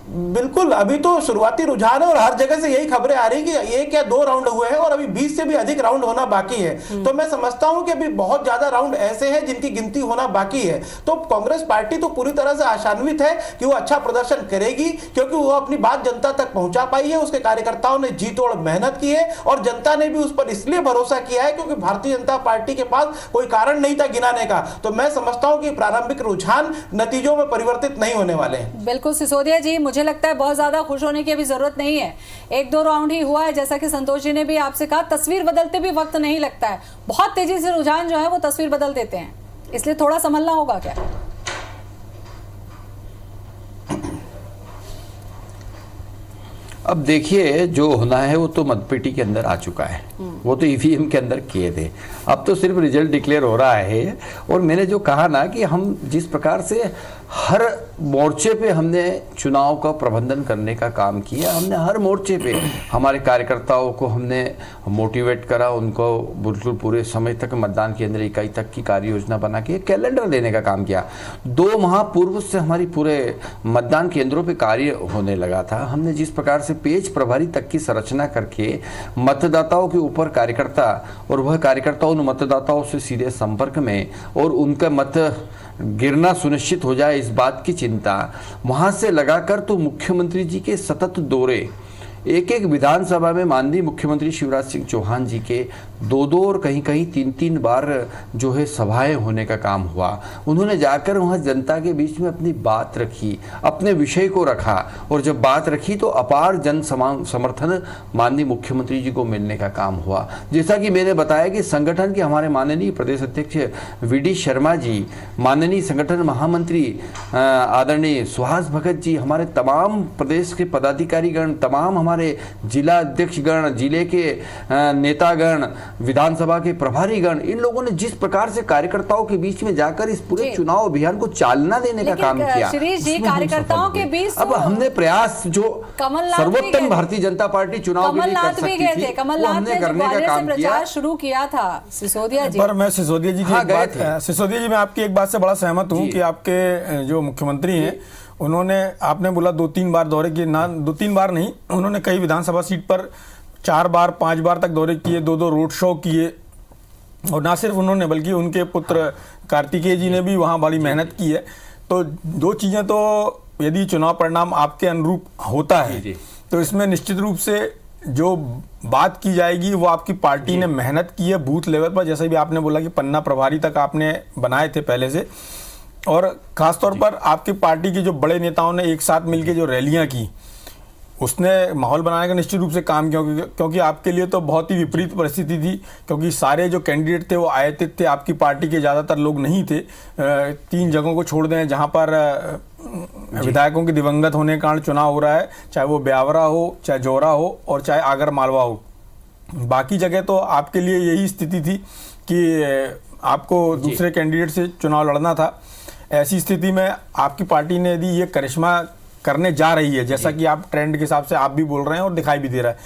बिल्कुल अभी तो शुरुआती रुझान है और हर जगह से यही खबरें आ रही कि 1 या 2 राउंड हुए हैं और अभी 20 से भी अधिक राउंड होना बाकी है। तो मैं समझता हूं कि अभी बहुत ज्यादा राउंड ऐसे हैं जिनकी गिनती होना बाकी है। तो कांग्रेस पार्टी तो पूरी तरह से आशान्वित है कि वो अच्छा प्रदर्शन करेगी, क्योंकि वो अपनी बात जनता तक पहुंचा पाई है। उसके कार्यकर्ताओं ने जी तोड़ मेहनत की है और जनता ने भी उस पर इसलिए भरोसा किया है क्योंकि भारतीय जनता पार्टी के पास कोई कारण नहीं था गिनाने का। तो मैं समझता हूं कि प्रारंभिक रुझान नतीजों में परिवर्तित नहीं होने वाले हैं। बिल्कुल सिसोदिया जी, मुझे लगता है बहुत ज्यादा खुश होने की अभी जरूरत नहीं है। 1-2 राउंड ही हुआ है, जैसा कि संतोष जी ने भी आपसे कहा, तस्वीर बदलते भी वक्त नहीं लगता है। बहुत तेजी से रुझान जो है वो तस्वीर बदल देते हैं, इसलिए थोड़ा संभलना होगा क्या? अब देखिए, जो होना है वो तो मतपेटी के अंदर आ चुका है, वो तो ईवीएम के अंदर किए थे। अब तो सिर्फ रिजल्ट डिक्लेयर हो रहा है। और मैंने जो कहा ना कि हम जिस प्रकार से हर मोर्चे पे हमने चुनाव का प्रबंधन करने का काम किया, हमने हर मोर्चे पे हमारे कार्यकर्ताओं को हमने मोटिवेट करा, उनको बिल्कुल पूरे समय तक मतदान केंद्र इकाई तक की कार्य योजना बना के कैलेंडर देने का काम किया। 2 माह पूर्व से हमारी पूरे मतदान केंद्रों पे कार्य होने लगा था। हमने जिस प्रकार से पेज प्रभारी तक की संरचना करके मतदाताओं के ऊपर कार्यकर्ता और वह कार्यकर्ता उन मतदाताओं से सीधे संपर्क में और उनका मत गिरना सुनिश्चित हो जाए इस बात की चिंता वहां से लगाकर तो मुख्यमंत्री जी के सतत दौरे, एक एक विधानसभा में माननीय मुख्यमंत्री शिवराज सिंह चौहान जी के 2-2 और कहीं कहीं 3-3 बार जो है सभाएं होने का काम हुआ। उन्होंने जाकर वहां जनता के बीच में अपनी बात रखी, अपने विषय को रखा, और जब बात रखी तो अपार जन समर्थन माननीय मुख्यमंत्री जी को मिलने का काम हुआ। जैसा कि मैंने बताया कि संगठन के हमारे माननीय प्रदेश अध्यक्ष वीडी शर्मा जी, माननीय संगठन महामंत्री आदरणीय सुहास भगत जी, हमारे तमाम प्रदेश के पदाधिकारीगण, तमाम हमारे जिला अध्यक्षगण, जिले के नेतागण, विधानसभा के प्रभारीगण, इन लोगों ने जिस प्रकार से कार्यकर्ताओं के बीच में जाकर इस पूरे चुनाव अभियान को चालना देने का काम किया, शिरीष जी, कार्यकर्ताओं के बीच अब हमने प्रयास जो सर्वोत्तम भारतीय जनता पार्टी चुनाव के लिए कर सकती थी, वो हमने करने का काम किया। शुरू किया था सिसोदिया जी। पर मैं सिसोदिया जी सिसोदिया जी, मैं आपकी एक बात से बड़ा सहमत हूँ कि आपके जो मुख्यमंत्री हैं उन्होंने, आपने बोला 2-3 बार दौरे किए, ना 2-3 बार नहीं, उन्होंने कई विधानसभा सीट पर 4 बार 5 बार तक दौरे किए, 2-2 रोड शो किए। और ना सिर्फ उन्होंने बल्कि उनके पुत्र कार्तिकेय जी ने भी वहाँ बड़ी मेहनत की है। तो 2 चीज़ें तो यदि चुनाव परिणाम आपके अनुरूप होता है तो इसमें निश्चित रूप से जो बात की जाएगी वो आपकी पार्टी ने मेहनत की है बूथ लेवल पर। जैसे भी आपने बोला कि पन्ना प्रभारी तक आपने बनाए थे पहले से, और खासतौर पर आपकी पार्टी के जो बड़े नेताओं ने एक साथ मिलकर जो रैलियां की, उसने माहौल बनाने का निश्चित रूप से काम किया। क्योंकि आपके लिए तो बहुत ही विपरीत परिस्थिति थी, क्योंकि सारे जो कैंडिडेट थे वो आयातित थे, आपकी पार्टी के ज़्यादातर लोग नहीं थे। 3 जगहों को छोड़ दें जहां पर विधायकों के दिवंगत होने के कारण चुनाव हो रहा है, चाहे वो ब्यावरा हो, चाहे जोरा हो, और चाहे आगर मालवा हो। बाकी जगह तो आपके लिए यही स्थिति थी कि आपको दूसरे कैंडिडेट से चुनाव लड़ना था। ऐसी स्थिति में आपकी पार्टी ने यदि ये करिश्मा करने जा रही है, जैसा कि आप ट्रेंड के हिसाब से आप भी बोल रहे हैं और दिखाई भी दे रहा है,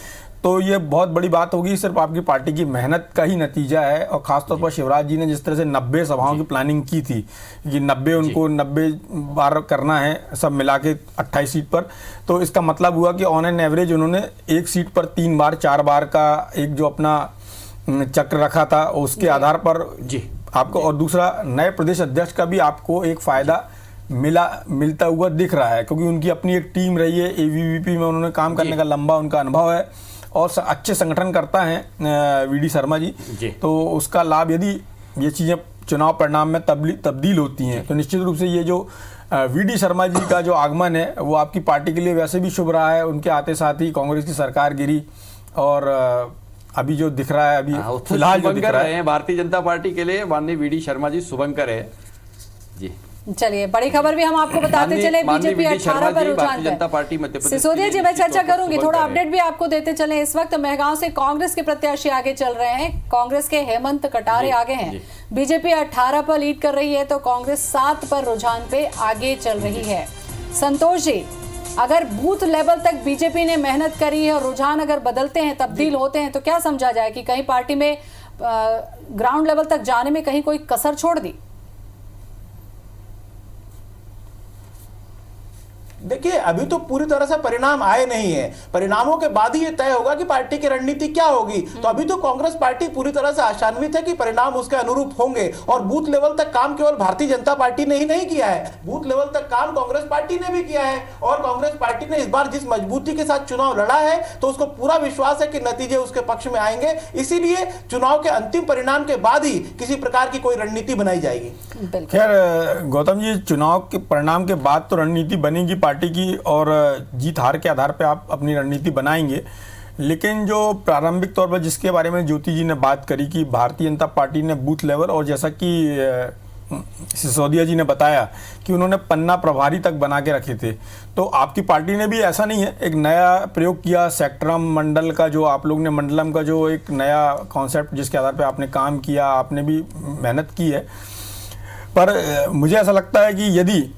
तो ये बहुत बड़ी बात होगी। सिर्फ आपकी पार्टी की मेहनत का ही नतीजा है। और खासतौर पर शिवराज जी ने जिस तरह से 90 सभाओं की प्लानिंग की थी कि 90 उनको 90 बार करना है, सब मिला के 28 सीट पर, तो इसका मतलब हुआ कि ऑन एन एवरेज उन्होंने एक सीट पर 3 बार 4 बार का एक जो अपना चक्र रखा था, उसके आधार पर आपको, और दूसरा नए प्रदेश अध्यक्ष का भी आपको एक फायदा मिलता हुआ दिख रहा है, क्योंकि उनकी अपनी एक टीम रही है, एबीवीपी में उन्होंने काम करने का लंबा उनका अनुभव है, और अच्छे संगठन करता है वीडी शर्मा जी। तो उसका लाभ, यदि ये चीज़ें चुनाव परिणाम में तब्दील होती हैं, तो निश्चित रूप से ये जो वीडी शर्मा जी का जो आगमन है वो आपकी पार्टी के लिए वैसे भी शुभ रहा है। उनके आते साथ ही कांग्रेस की सरकार गिरी, और अभी जो दिख रहा है, अभी फिलहाल जो दिख रहा है भारतीय जनता पार्टी के लिए माननीय वीडी शर्मा जी शुभंकर है जी। चलिए, बड़ी खबर भी हम आपको बताते चले, बीजेपी 18 पर रुझान है। सिसोदिया जी, मैं चर्चा करूंगी, थोड़ा अपडेट भी आपको देते चले। इस वक्त मेहगांव से कांग्रेस के प्रत्याशी आगे चल रहे हैं, कांग्रेस के हेमंत कटारे आगे हैं। बीजेपी 18 पर लीड कर रही है, तो कांग्रेस 7 पर रुझान पे आगे चल रही है। संतोष जी, अगर बूथ लेवल तक बीजेपी ने मेहनत करी है और रुझान अगर बदलते हैं, तब्दील होते हैं, तो क्या समझा जाए कि कहीं पार्टी में ग्राउंड लेवल तक जाने में कहीं कोई कसर छोड़ दी? देखिए, अभी तो पूरी तरह से परिणाम आए नहीं है। परिणामों के बाद ही ये तय होगा कि पार्टी की रणनीति क्या होगी। तो अभी तो कांग्रेस पार्टी पूरी तरह से आशान्वित है कि परिणाम उसके अनुरूप होंगे। और बूथ लेवल तक काम केवल भारतीय जनता पार्टी ने ही नहीं किया है, बूथ लेवल तक काम कांग्रेस पार्टी ने भी किया है। और कांग्रेस पार्टी ने इस बार जिस मजबूती के साथ चुनाव लड़ा है, तो उसको पूरा विश्वास है कि नतीजे उसके पक्ष में आएंगे। इसीलिए चुनाव के अंतिम परिणाम के बाद ही किसी प्रकार की कोई रणनीति बनाई जाएगी। खैर गौतम जी, चुनाव के परिणाम के बाद तो रणनीति बनेगी पार्टी की, और जीत हार के आधार पर आप अपनी रणनीति बनाएंगे। लेकिन जो प्रारंभिक तौर पर जिसके बारे में ज्योति जी ने बात करी कि भारतीय जनता पार्टी ने बूथ लेवल, और जैसा कि सिसोदिया जी ने बताया कि उन्होंने पन्ना प्रभारी तक बना के रखे थे, तो आपकी पार्टी ने भी ऐसा नहीं है, एक नया प्रयोग किया। सेक्टरम मंडल का जो आप लोग ने, मंडलम का जो एक नया कॉन्सेप्ट जिसके आधार पर आपने काम किया, आपने भी मेहनत की है। पर मुझे ऐसा लगता है कि यदि,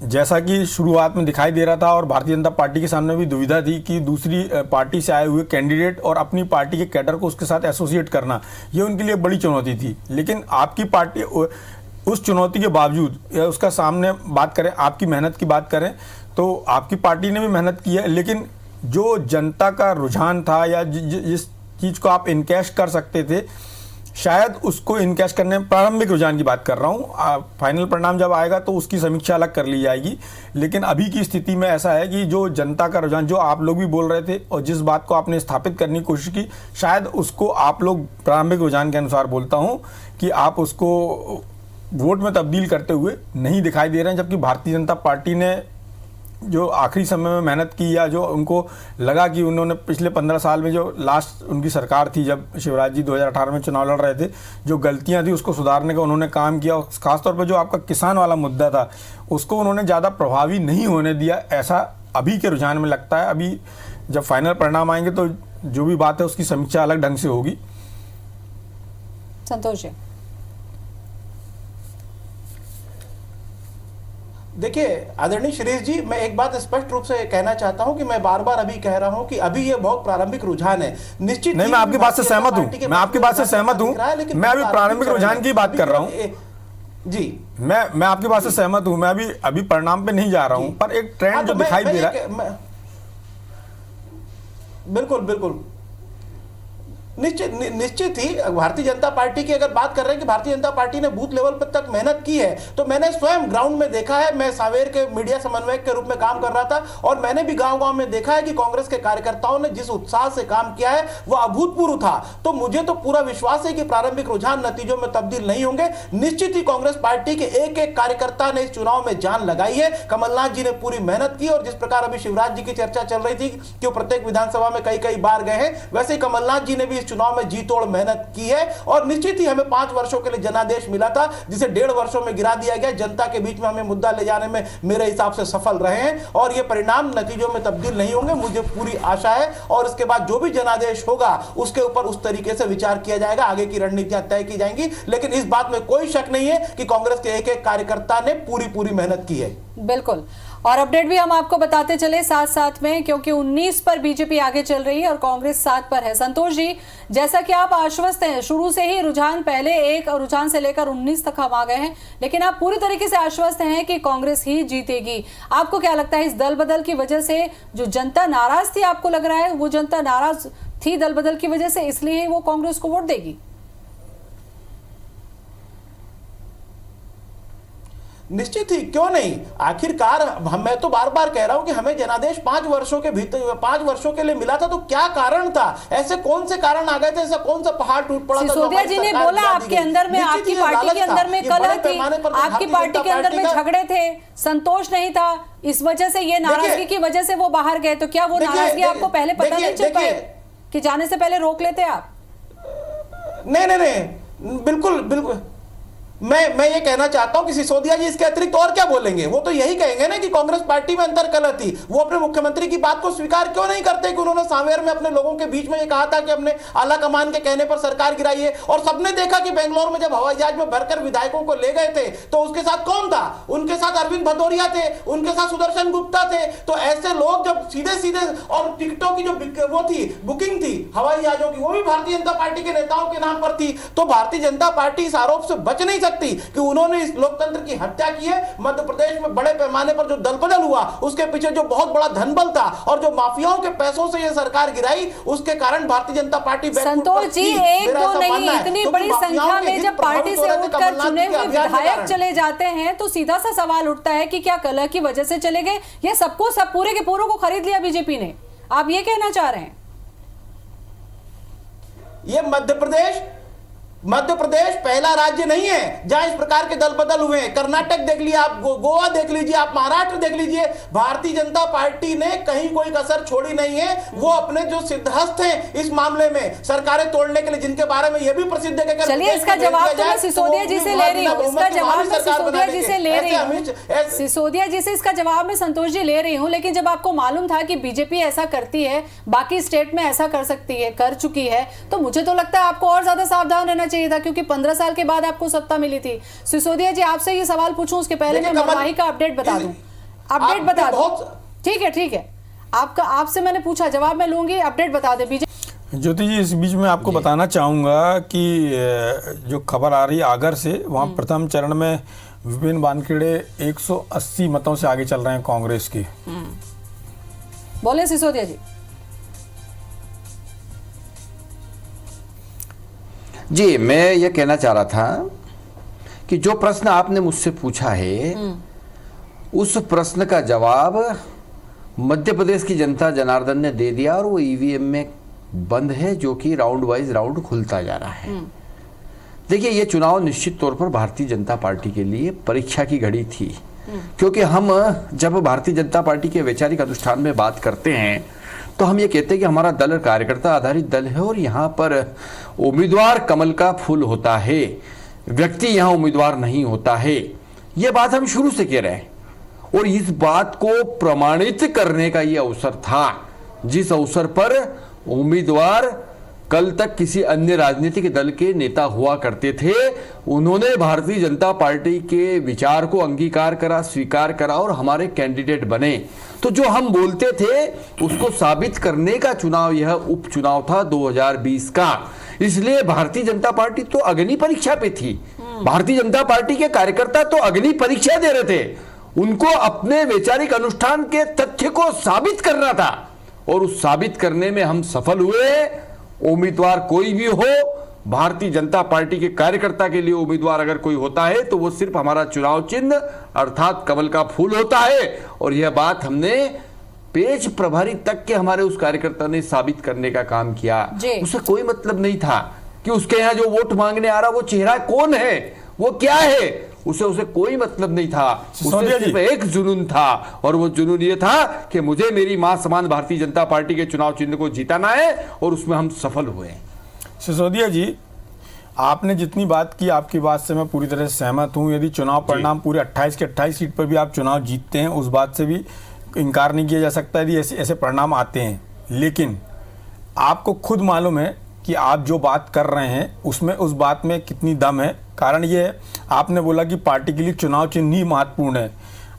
जैसा कि शुरुआत में दिखाई दे रहा था, और भारतीय जनता पार्टी के सामने भी दुविधा थी कि दूसरी पार्टी से आए हुए कैंडिडेट और अपनी पार्टी के कैडर को उसके साथ एसोसिएट करना, ये उनके लिए बड़ी चुनौती थी। लेकिन आपकी पार्टी उस चुनौती के बावजूद, या उसका सामने बात करें, आपकी मेहनत की बात करें, तो आपकी पार्टी ने भी मेहनत की है। लेकिन जो जनता का रुझान था, या जिस चीज़ को आप इनकैश कर सकते थे, शायद उसको इनकैश करने में, प्रारंभिक रुझान की बात कर रहा हूँ, फाइनल परिणाम जब आएगा तो उसकी समीक्षा अलग कर ली जाएगी। लेकिन अभी की स्थिति में ऐसा है कि जो जनता का रुझान, जो आप लोग भी बोल रहे थे और जिस बात को आपने स्थापित करने की कोशिश की, शायद उसको आप लोग प्रारंभिक रुझान के अनुसार बोलता हूँ कि आप उसको वोट में तब्दील करते हुए नहीं दिखाई दे रहे हैं। जबकि भारतीय जनता पार्टी ने जो आखिरी समय में मेहनत की, या जो उनको लगा कि उन्होंने पिछले 15 साल में जो लास्ट उनकी सरकार थी, जब शिवराज जी 2018 में चुनाव लड़ रहे थे, जो गलतियां थी उसको सुधारने का उन्होंने काम किया। खासतौर पर जो आपका किसान वाला मुद्दा था उसको उन्होंने ज़्यादा प्रभावी नहीं होने दिया, ऐसा अभी के रुझान में लगता है। अभी जब फाइनल परिणाम आएंगे तो जो भी बात है उसकी समीक्षा अलग ढंग से होगी। संतोष जी, देखिए आदरणीय शिरीष जी, मैं एक बात स्पष्ट रूप से कहना चाहता हूं कि मैं बार बार अभी कह रहा हूं कि अभी ये बहुत प्रारंभिक रुझान है। निश्चित नहीं, मैं आपकी बात से सहमत हूं, मैं आपकी बात से सहमत हूं, मैं अभी प्रारंभिक रुझान की बात कर रहा हूं जी। मैं आपकी बात से सहमत हूं, मैं अभी परिणाम पे नहीं जा रहा हूं, पर एक ट्रेंड जो दिखाई दे रहा है। बिल्कुल बिल्कुल, निश्चित ही भारतीय जनता पार्टी की अगर बात कर रहे हैं कि भारतीय जनता पार्टी ने बूथ लेवल पर तक मेहनत की है, तो मैंने स्वयं ग्राउंड में देखा है। मैं सांवेर के मीडिया समन्वयक के रूप में काम कर रहा था और मैंने भी गांव-गांव में देखा है कि कांग्रेस के कार्यकर्ताओं ने जिस उत्साह से काम किया है वह अभूतपूर्व था। तो मुझे तो पूरा विश्वास है कि प्रारंभिक रुझान नतीजों में तब्दील नहीं होंगे। निश्चित ही कांग्रेस पार्टी के एक एक कार्यकर्ता ने इस चुनाव में जान लगाई है। कमलनाथ जी ने पूरी मेहनत की, और जिस प्रकार अभी शिवराज जी की चर्चा चल रही थी कि वो प्रत्येक विधानसभा में कई कई बार गए हैं, वैसे ही कमलनाथ जी ने भी इस चुनाव में जी तोड़ मेहनत की है। और निश्चित ही हमें 5 वर्षों के लिए जनादेश मिला था, जिसे 1.5 वर्षों में गिरा दिया गया। जनता के बीच में हमें मुद्दा ले जाने में मेरे हिसाब से सफल रहे हैं, और ये परिणाम नतीजों में तब्दील नहीं होंगे, मुझे पूरी आशा है। और इसके बाद जो भी जनादेश होगा उसके ऊपर उस तरीके से विचार किया जाएगा, आगे की रणनीतियां तय की जाएंगी। लेकिन इस बात में कोई शक नहीं है कि कांग्रेस के एक एक कार्यकर्ता ने पूरी मेहनत की है। बिल्कुल, और अपडेट भी हम आपको बताते चले साथ साथ में, क्योंकि 19 पर बीजेपी आगे चल रही है और कांग्रेस 7 पर है। संतोष जी, जैसा कि आप आश्वस्त हैं, शुरू से ही रुझान पहले एक रुझान से लेकर 19 तक हम आ गए हैं, लेकिन आप पूरी तरीके से आश्वस्त हैं कि कांग्रेस ही जीतेगी। आपको क्या लगता है, इस दल बदल की वजह से जो जनता नाराज थी, आपको लग रहा है वो जनता नाराज थी दल बदल की वजह से, इसलिए वो कांग्रेस को वोट देगी? निश्चित ही, क्यों नहीं। आखिरकार मैं तो बार बार कह रहा हूं कि हमें जनादेश 5 वर्षों के भीतर 5 वर्षों के लिए मिला था, तो क्या कारण था? ऐसे कौन से कारण आ गए थे? ऐसा कौन सा पहाड़ टूट पड़ा था? सिसोदिया जी ने बोला आपके अंदर में, आपकी पार्टी के अंदर में कलह थी, आपकी पार्टी के अंदर में झगड़े थे, संतोष नहीं था, इस वजह से ये नाराजगी की वजह से वो बाहर गए। तो क्या वो नाराजगी आपको पहले पता नहीं चल पाई कि जाने से पहले रोक लेते आप? नहीं, बिल्कुल मैं ये कहना चाहता हूं कि सिसोदिया जी इसके अतिरिक्त और क्या बोलेंगे? वो तो यही कहेंगे ना कि कांग्रेस पार्टी में अंतर कलह थी। वो अपने मुख्यमंत्री की बात को स्वीकार क्यों नहीं करते कि उन्होंने सांवेर में अपने लोगों के बीच में ये कहा था कि हमने आला कमान के कहने पर सरकार गिराई है। और सबने देखा कि बेंगलोर में जब हवाई जहाज में भरकर विधायकों को ले गए थे तो उसके साथ कौन था? उनके साथ अरविंद भदौरिया थे, उनके साथ सुदर्शन गुप्ता थे। तो ऐसे लोग जब सीधे और टिकटों की जो वो थी, बुकिंग थी हवाई जहाजों की, वो भी भारतीय जनता पार्टी के नेताओं के नाम पर थी। तो भारतीय जनता पार्टी इस आरोप से बच नहीं सकती कि उन्होंने इस लोकतंत्र की हत्या की है। मध्य प्रदेश में बड़े पैमाने पर जो दलबदल हुआ, उसके पीछे जो बहुत बड़ा धनबल था और जो माफियाओं के पैसों से यह सरकार गिराई, उसके कारण भारतीय जनता पार्टी संतोष जी, एक दो नहीं, इतनी बड़ी संख्या में जब पार्टी से उठकर चुने हुए विधायक चले जाते हैं तो सीधा सा सवाल उठता है कि क्या कलह की वजह से चले गए या सबको सब पूरे के पूरों को खरीद लिया बीजेपी ने? आप ये कहना चाह रहे हैं? ये मध्य प्रदेश पहला राज्य नहीं है जहां इस प्रकार के दल बदल हुए हैं। कर्नाटक देख लिया आप, गोवा देख लीजिए आप, महाराष्ट्र देख लीजिए। भारतीय जनता पार्टी ने कहीं कोई कसर छोड़ी नहीं है। वो अपने जो सिद्धहस्त हैं इस मामले में सरकारें तोड़ने के लिए, जिनके बारे में यह भी प्रसिद्ध है कि चलिए इसका जवाब तो मैं सिसोदिया जी से ले रही हूँ, इसका जवाब मैं सिसोदिया जी से ले रही हूँ, सिसोदिया जी से इसका जवाब मैं संतोष जी ले रही हूँ। लेकिन जब आपको मालूम था कि बीजेपी ऐसा करती है, बाकी स्टेट में ऐसा कर सकती है, कर चुकी है, तो मुझे तो लगता है आपको और ज्यादा सावधान रहना चाहिए था, क्योंकि 15 साल के बाद आपको सत्ता मिली थी। सिसोदिया जी, आपसे ये सवाल पूछूं उसके पहले मैं मरवाही का अपडेट बता दूं। अपडेट बता दूं, ठीक है। आपसे मैंने पूछा, जवाब मैं लूंगी, अपडेट बता दे बीजेपी। ज्योति जी, इस बीच में आपको बताना चाहूंगा कि जो खबर आ रही है आगर से, वहां प्रथम चरण में विपिन वानखेड़े 180 मतों से आगे चल रहे हैं कांग्रेस की। बोले सिसोदिया जी। जी, मैं ये कहना चाह रहा था कि जो प्रश्न आपने मुझसे पूछा है उस प्रश्न का जवाब मध्य प्रदेश की जनता जनार्दन ने दे दिया और वो ईवीएम में बंद है, जो कि राउंड वाइज राउंड खुलता जा रहा है। देखिए, ये चुनाव निश्चित तौर पर भारतीय जनता पार्टी के लिए परीक्षा की घड़ी थी, क्योंकि हम जब भारतीय जनता पार्टी के वैचारिक अनुष्ठान में बात करते हैं तो हम ये कहते हैं कि हमारा दल कार्यकर्ता आधारित दल है और यहाँ पर उम्मीदवार कमल का फूल होता है, व्यक्ति यहाँ उम्मीदवार नहीं होता है। ये बात हम शुरू से कह रहे हैं और इस बात को प्रमाणित करने का ये अवसर था, जिस अवसर पर उम्मीदवार कल तक किसी अन्य राजनीतिक दल के नेता हुआ करते थे, उन्होंने भारतीय जनता पार्टी के विचार को अंगीकार करा, स्वीकार करा और हमारे कैंडिडेट बने। तो जो हम बोलते थे उसको साबित करने का चुनाव यह उपचुनाव था 2020 का। इसलिए भारतीय जनता पार्टी तो अग्नि परीक्षा पे थी। भारतीय जनता पार्टी के कार्यकर्ता तो अग्नि परीक्षा दे रहे थे, उनको अपने वैचारिक अनुष्ठान के तथ्य को साबित करना था और उस साबित करने में हम सफल हुए। उम्मीदवार कोई भी हो, भारतीय जनता पार्टी के कार्यकर्ता के लिए उम्मीदवार अगर कोई होता है तो वो सिर्फ हमारा चुनाव चिन्ह अर्थात कमल का फूल होता है। और यह बात हमने पेज प्रभारी तक के हमारे उस कार्यकर्ता ने साबित करने का काम किया। उसे कोई मतलब नहीं था कि उसके यहाँ जो वोट मांगने आ रहा वो चेहरा कौन है, वो क्या है, उसे कोई मतलब नहीं था। उसे सिर्फ एक जुनून था और वो जुनून ये था कि मुझे मेरी मां समान भारतीय जनता पार्टी के चुनाव चिन्ह को जीताना है और उसमें हम सफल हुए। सिसोदिया जी, आपने जितनी बात की, आपकी बात से मैं पूरी तरह से सहमत हूं। यदि चुनाव परिणाम पूरे 28 के 28 सीट पर भी आप चुनाव जीतते हैं, उस बात से भी इनकार नहीं किया जा सकता यदि ऐसे परिणाम आते हैं। लेकिन आपको खुद मालूम है कि आप जो बात कर रहे हैं उसमें उस बात में कितनी दम है। कारण ये है, आपने बोला कि पार्टी के लिए चुनाव चिन्ह ही महत्वपूर्ण है।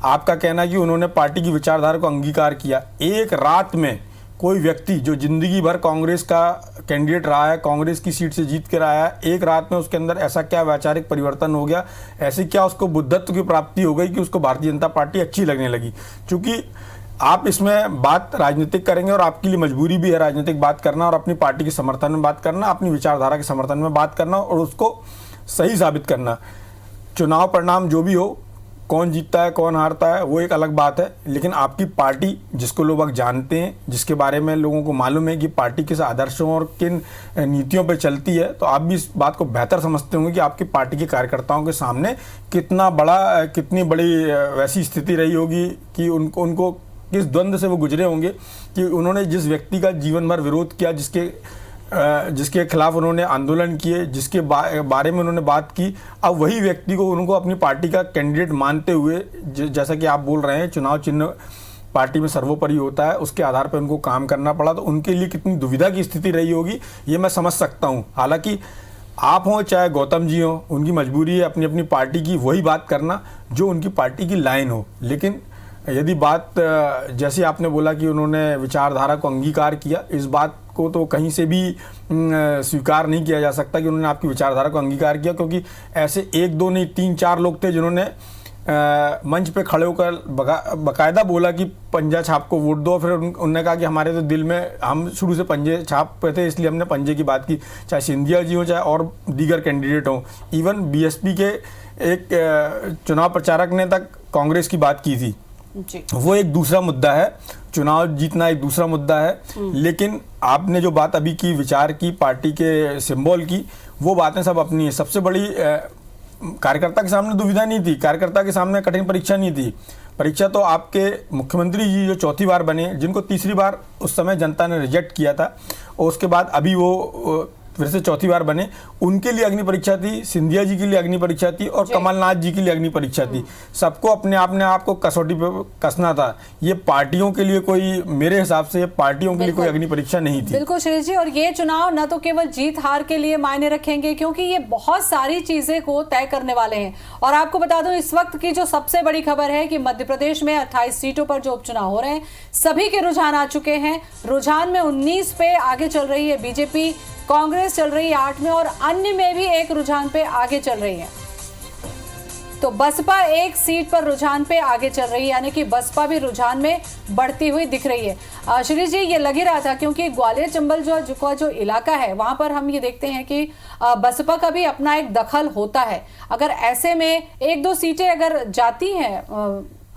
आपका कहना है कि उन्होंने पार्टी की विचारधारा को अंगीकार किया। एक रात में कोई व्यक्ति जो जिंदगी भर कांग्रेस का कैंडिडेट रहा है, कांग्रेस की सीट से जीत कर आया है, एक रात में उसके अंदर ऐसा क्या वैचारिक परिवर्तन हो गया, ऐसी क्या उसको बुद्धत्व की प्राप्ति हो गई कि उसको भारतीय जनता पार्टी अच्छी लगने लगी। क्योंकि आप इसमें बात राजनीतिक करेंगे और आपके लिए मजबूरी भी है राजनीतिक बात करना और अपनी पार्टी के समर्थन में बात करना, अपनी विचारधारा के समर्थन में बात करना और उसको सही साबित करना। चुनाव परिणाम जो भी हो, कौन जीतता है कौन हारता है वो एक अलग बात है, लेकिन आपकी पार्टी जिसको लोग जानते हैं, जिसके बारे में लोगों को मालूम है कि पार्टी किस आदर्शों और किन नीतियों पर चलती है, तो आप भी इस बात को बेहतर समझते होंगे कि आपकी पार्टी के कार्यकर्ताओं के सामने कितनी बड़ी वैसी स्थिति रही होगी कि उनको किस द्वंद्व से वो गुजरे होंगे कि उन्होंने जिस व्यक्ति का जीवन भर विरोध किया, जिसके खिलाफ उन्होंने आंदोलन किए, जिसके बारे में उन्होंने बात की, अब वही व्यक्ति को उनको अपनी पार्टी का कैंडिडेट मानते हुए, जैसा कि आप बोल रहे हैं चुनाव चिन्ह पार्टी में सर्वोपरि होता है, उसके आधार पर उनको काम करना पड़ा, तो उनके लिए कितनी दुविधा की स्थिति रही होगी ये मैं समझ सकता हूँ। हालांकि आप हों चाहे गौतम जी हों, उनकी मजबूरी है अपनी अपनी पार्टी की वही बात करना जो उनकी पार्टी की लाइन हो। लेकिन यदि बात जैसे आपने बोला कि उन्होंने विचारधारा को अंगीकार किया, इस बात को तो कहीं से भी स्वीकार नहीं किया जा सकता कि उन्होंने आपकी विचारधारा को अंगीकार किया, क्योंकि ऐसे एक दो नहीं 3-4 लोग थे जिन्होंने मंच पे खड़े होकर बकायदा बोला कि पंजा छाप को वोट दो। फिर उन्होंने कहा कि हमारे तो दिल में, हम शुरू से पंजे छाप पे थे इसलिए हमने पंजे की बात की, चाहे सिंधिया जी हो चाहे और दीगर कैंडिडेट हों। इवन बीएसपी के एक चुनाव प्रचारक ने तक कांग्रेस की बात की थी। वो एक दूसरा मुद्दा है, चुनाव जीतना एक दूसरा मुद्दा है। लेकिन आपने जो बात अभी की, विचार की, पार्टी के सिंबल की, वो बातें सब अपनी है। सबसे बड़ी कार्यकर्ता के सामने दुविधा नहीं थी, कार्यकर्ता के सामने कठिन परीक्षा नहीं थी। परीक्षा तो आपके मुख्यमंत्री जी जो 4थी बार बने, जिनको 3री बार उस समय जनता ने रिजेक्ट किया था और उसके बाद अभी वो फिर से 4थी बार बने, उनके लिए अग्नि परीक्षा थी, सिंधिया जी के लिए अग्नि परीक्षा थी और कमलनाथ जी के लिए अग्नि परीक्षा थी। सबको अपने आप को कसौटी पे कसना था। ये पार्टियों के लिए कोई, मेरे हिसाब से पार्टियों के लिए कोई अग्नि परीक्षा नहीं थी। बिल्कुल श्रेष्ठ जी, और ये चुनाव न तो केवल जीत हार के लिए मायने रखेंगे, क्योंकि ये बहुत सारी चीजें को तय करने वाले हैं। और आपको बता दूं, इस वक्त की जो सबसे बड़ी खबर है कि मध्य प्रदेश में 28 सीटों पर जो उपचुनाव हो रहे हैं, सभी के रुझान आ चुके हैं। रुझान में 19 पे आगे चल रही है बीजेपी, कांग्रेस चल रही है 8 में और अन्य में भी एक रुझान पे आगे चल रही है। तो बसपा एक सीट पर रुझान पे आगे चल रही है, यानी कि बसपा भी रुझान में बढ़ती हुई दिख रही है। शिरीष जी, ये लग ही रहा था क्योंकि ग्वालियर चंबल जो इलाका है वहां पर हम ये देखते हैं कि बसपा का भी अपना एक दखल होता है। अगर ऐसे में एक दो सीटें अगर जाती हैं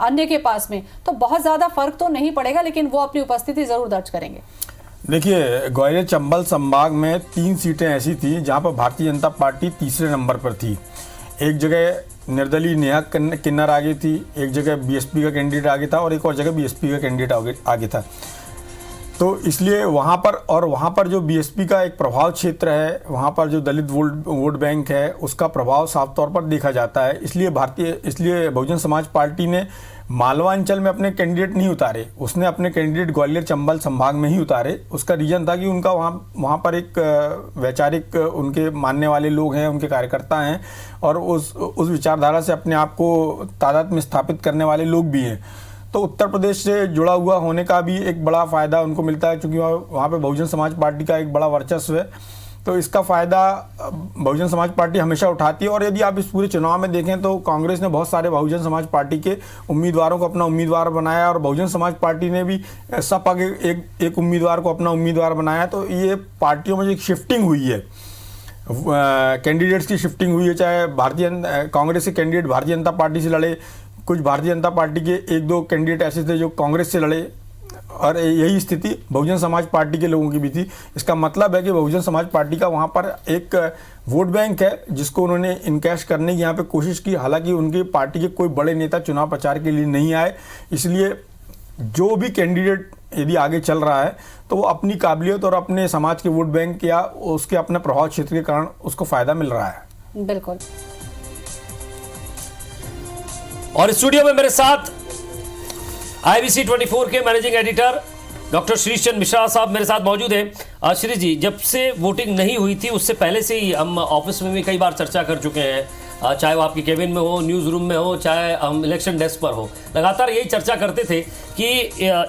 अन्य के पास में तो बहुत ज्यादा फर्क तो नहीं पड़ेगा, लेकिन वो अपनी उपस्थिति जरूर दर्ज करेंगे। देखिए, ग्वालियर चंबल संभाग में 3 सीटें ऐसी थी जहां पर भारतीय जनता पार्टी तीसरे नंबर पर थी। एक जगह निर्दलीय नेहा किन्नर आगे थी, एक जगह बीएसपी का कैंडिडेट आगे था और एक और जगह बीएसपी का कैंडिडेट आगे था। तो इसलिए वहाँ पर जो बीएसपी का एक प्रभाव क्षेत्र है, वहाँ पर जो दलित वोट बैंक है, उसका प्रभाव साफ तौर पर देखा जाता है। इसलिए बहुजन समाज पार्टी ने मालवा अंचल में अपने कैंडिडेट नहीं उतारे, उसने अपने कैंडिडेट ग्वालियर चंबल संभाग में ही उतारे। उसका रीजन था कि उनका वहाँ पर एक वैचारिक उनके मानने वाले लोग हैं, उनके कार्यकर्ता हैं और उस विचारधारा से अपने आप को तादाद में स्थापित करने वाले लोग भी हैं। तो उत्तर प्रदेश से जुड़ा हुआ होने का भी एक बड़ा फ़ायदा उनको मिलता है, क्योंकि वहाँ पे बहुजन समाज पार्टी का एक बड़ा वर्चस्व है। तो इसका फ़ायदा बहुजन समाज पार्टी हमेशा उठाती है। और यदि आप इस पूरे चुनाव में देखें तो कांग्रेस ने बहुत सारे बहुजन समाज पार्टी के उम्मीदवारों को अपना उम्मीदवार बनाया और बहुजन समाज पार्टी ने भी सपा के एक उम्मीदवार को अपना उम्मीदवार बनाया। तो ये पार्टियों में एक शिफ्टिंग हुई है, कैंडिडेट्स की शिफ्टिंग हुई है। चाहे कांग्रेस के कैंडिडेट भारतीय जनता पार्टी से लड़े, कुछ भारतीय जनता पार्टी के 1-2 कैंडिडेट ऐसे थे जो कांग्रेस से लड़े, और यही स्थिति बहुजन समाज पार्टी के लोगों की भी थी। इसका मतलब है कि बहुजन समाज पार्टी का वहाँ पर एक वोट बैंक है जिसको उन्होंने इनकैश करने की यहाँ पे कोशिश की। हालांकि उनकी पार्टी के कोई बड़े नेता चुनाव प्रचार के लिए नहीं आए, इसलिए जो भी कैंडिडेट यदि आगे चल रहा है तो वो अपनी काबिलियत और अपने समाज के वोट बैंक या उसके अपने प्रभाव क्षेत्र के कारण उसको फायदा मिल रहा है। बिल्कुल। और स्टूडियो में मेरे साथ IBC 24 के managing editor doctor Shrish Chandra Mishra साहब मेरे साथ मौजूद हैं। श्रीश जी, जब से वोटिंग नहीं हुई थी उससे पहले से ही हम ऑफिस में भी कई बार चर्चा कर चुके हैं, चाहे वो आपकी केबिन में हो, न्यूज़ रूम में हो, चाहे हम इलेक्शन डेस्क पर हो, लगातार यही चर्चा करते थे कि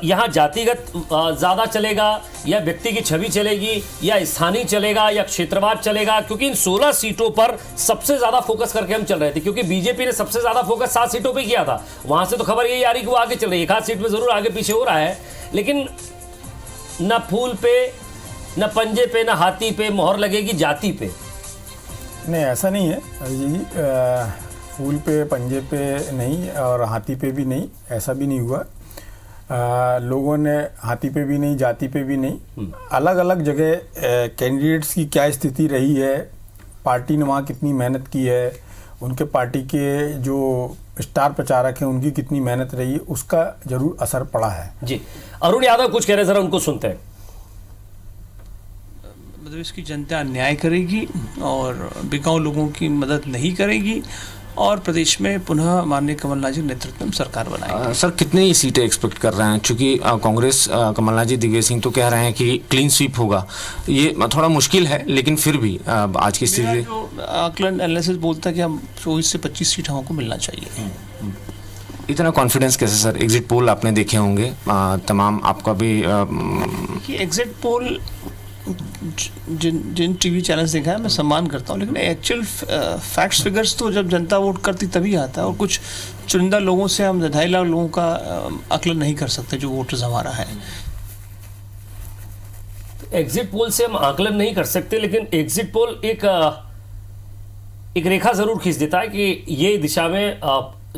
यहाँ जातिगत ज़्यादा चलेगा या व्यक्ति की छवि चलेगी या स्थानीय चलेगा या क्षेत्रवाद चलेगा, क्योंकि इन 16 सीटों पर सबसे ज़्यादा फोकस करके हम चल रहे थे, क्योंकि बीजेपी ने सबसे ज़्यादा फोकस 7 सीटों पर किया था। वहाँ से तो खबर यही आ रही कि वो आगे चल रही है, एक आध सीट में ज़रूर आगे पीछे हो रहा है, लेकिन न फूल पे, न पंजे पे, न हाथी पे मोहर लगेगी जाति पे। नहीं, ऐसा नहीं है जी, फूल पे पंजे पे नहीं और हाथी पे भी नहीं, ऐसा भी नहीं हुआ। लोगों ने हाथी पे भी नहीं, जाति पे भी नहीं, अलग अलग जगह कैंडिडेट्स की क्या स्थिति रही है, पार्टी ने वहाँ कितनी मेहनत की है, उनके पार्टी के जो स्टार प्रचारक हैं उनकी कितनी मेहनत रही, उसका जरूर असर पड़ा है। जी, अरुण यादव कुछ कह रहे हैं, जरा उनको सुनते हैं। मतलब इसकी जनता अन्याय करेगी और बिकाऊ लोगों की मदद नहीं करेगी और प्रदेश में पुनः माननीय कमलनाथ जी नेतृत्व में सरकार बनाएगी। सर, कितनी सीटें एक्सपेक्ट कर रहे हैं? चूंकि कांग्रेस कमलनाथ जी, दिग्विजय सिंह तो कह रहे हैं कि क्लीन स्वीप होगा, ये थोड़ा मुश्किल है, लेकिन फिर भी आज की स्थिति जो आकलन एनालिसिस बोलता है कि हम 24 से 25 सीट हमको मिलना चाहिए। इतना कॉन्फिडेंस कैसे सर? एग्जिट पोल आपने देखे होंगे तमाम, आपका भी एग्जिट पोल जिन टीवी चैनल्स देखा है मैं सम्मान करता हूँ, लेकिन एक्चुअल फैक्ट्स फिगर्स तो जब जनता वोट करती तभी आता है, और कुछ चुनिंदा लोगों से हम 2.5 लाख लोगों का आकलन नहीं कर सकते जो वोटर्स हमारा है। एग्जिट पोल से हम आकलन नहीं कर सकते, लेकिन एग्जिट पोल एक रेखा जरूर खींच देता है कि ये दिशा में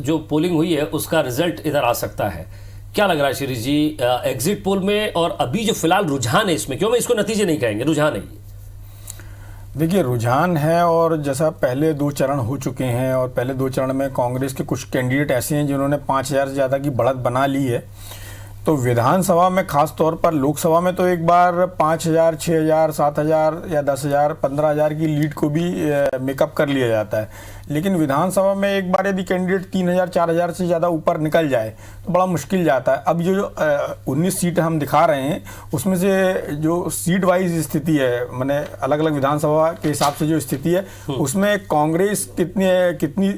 जो पोलिंग हुई है उसका रिजल्ट इधर आ सकता है। क्या लग रहा है शिरीष जी, एग्जिट पोल में और अभी जो फिलहाल रुझान है इसमें, क्यों मैं इसको नतीजे नहीं कहेंगे, रुझान है? देखिए, रुझान है और जैसा पहले 2 चरण हो चुके हैं और पहले 2 चरण में कांग्रेस के कुछ कैंडिडेट ऐसे हैं जिन्होंने 5000 से ज़्यादा की बढ़त बना ली है। तो विधानसभा में खास तौर पर, लोकसभा में तो एक बार 5000, 6000, 7000 या 10000, 15000 की लीड को भी मेकअप कर लिया जाता है, लेकिन विधानसभा में एक बार यदि कैंडिडेट 3000, 4000 से ज़्यादा ऊपर निकल जाए तो बड़ा मुश्किल जाता है। अब जो 19 सीट हम दिखा रहे हैं उसमें से जो सीट वाइज स्थिति है, मैंने अलग अलग विधानसभा के हिसाब से जो स्थिति है उसमें कांग्रेस कितनी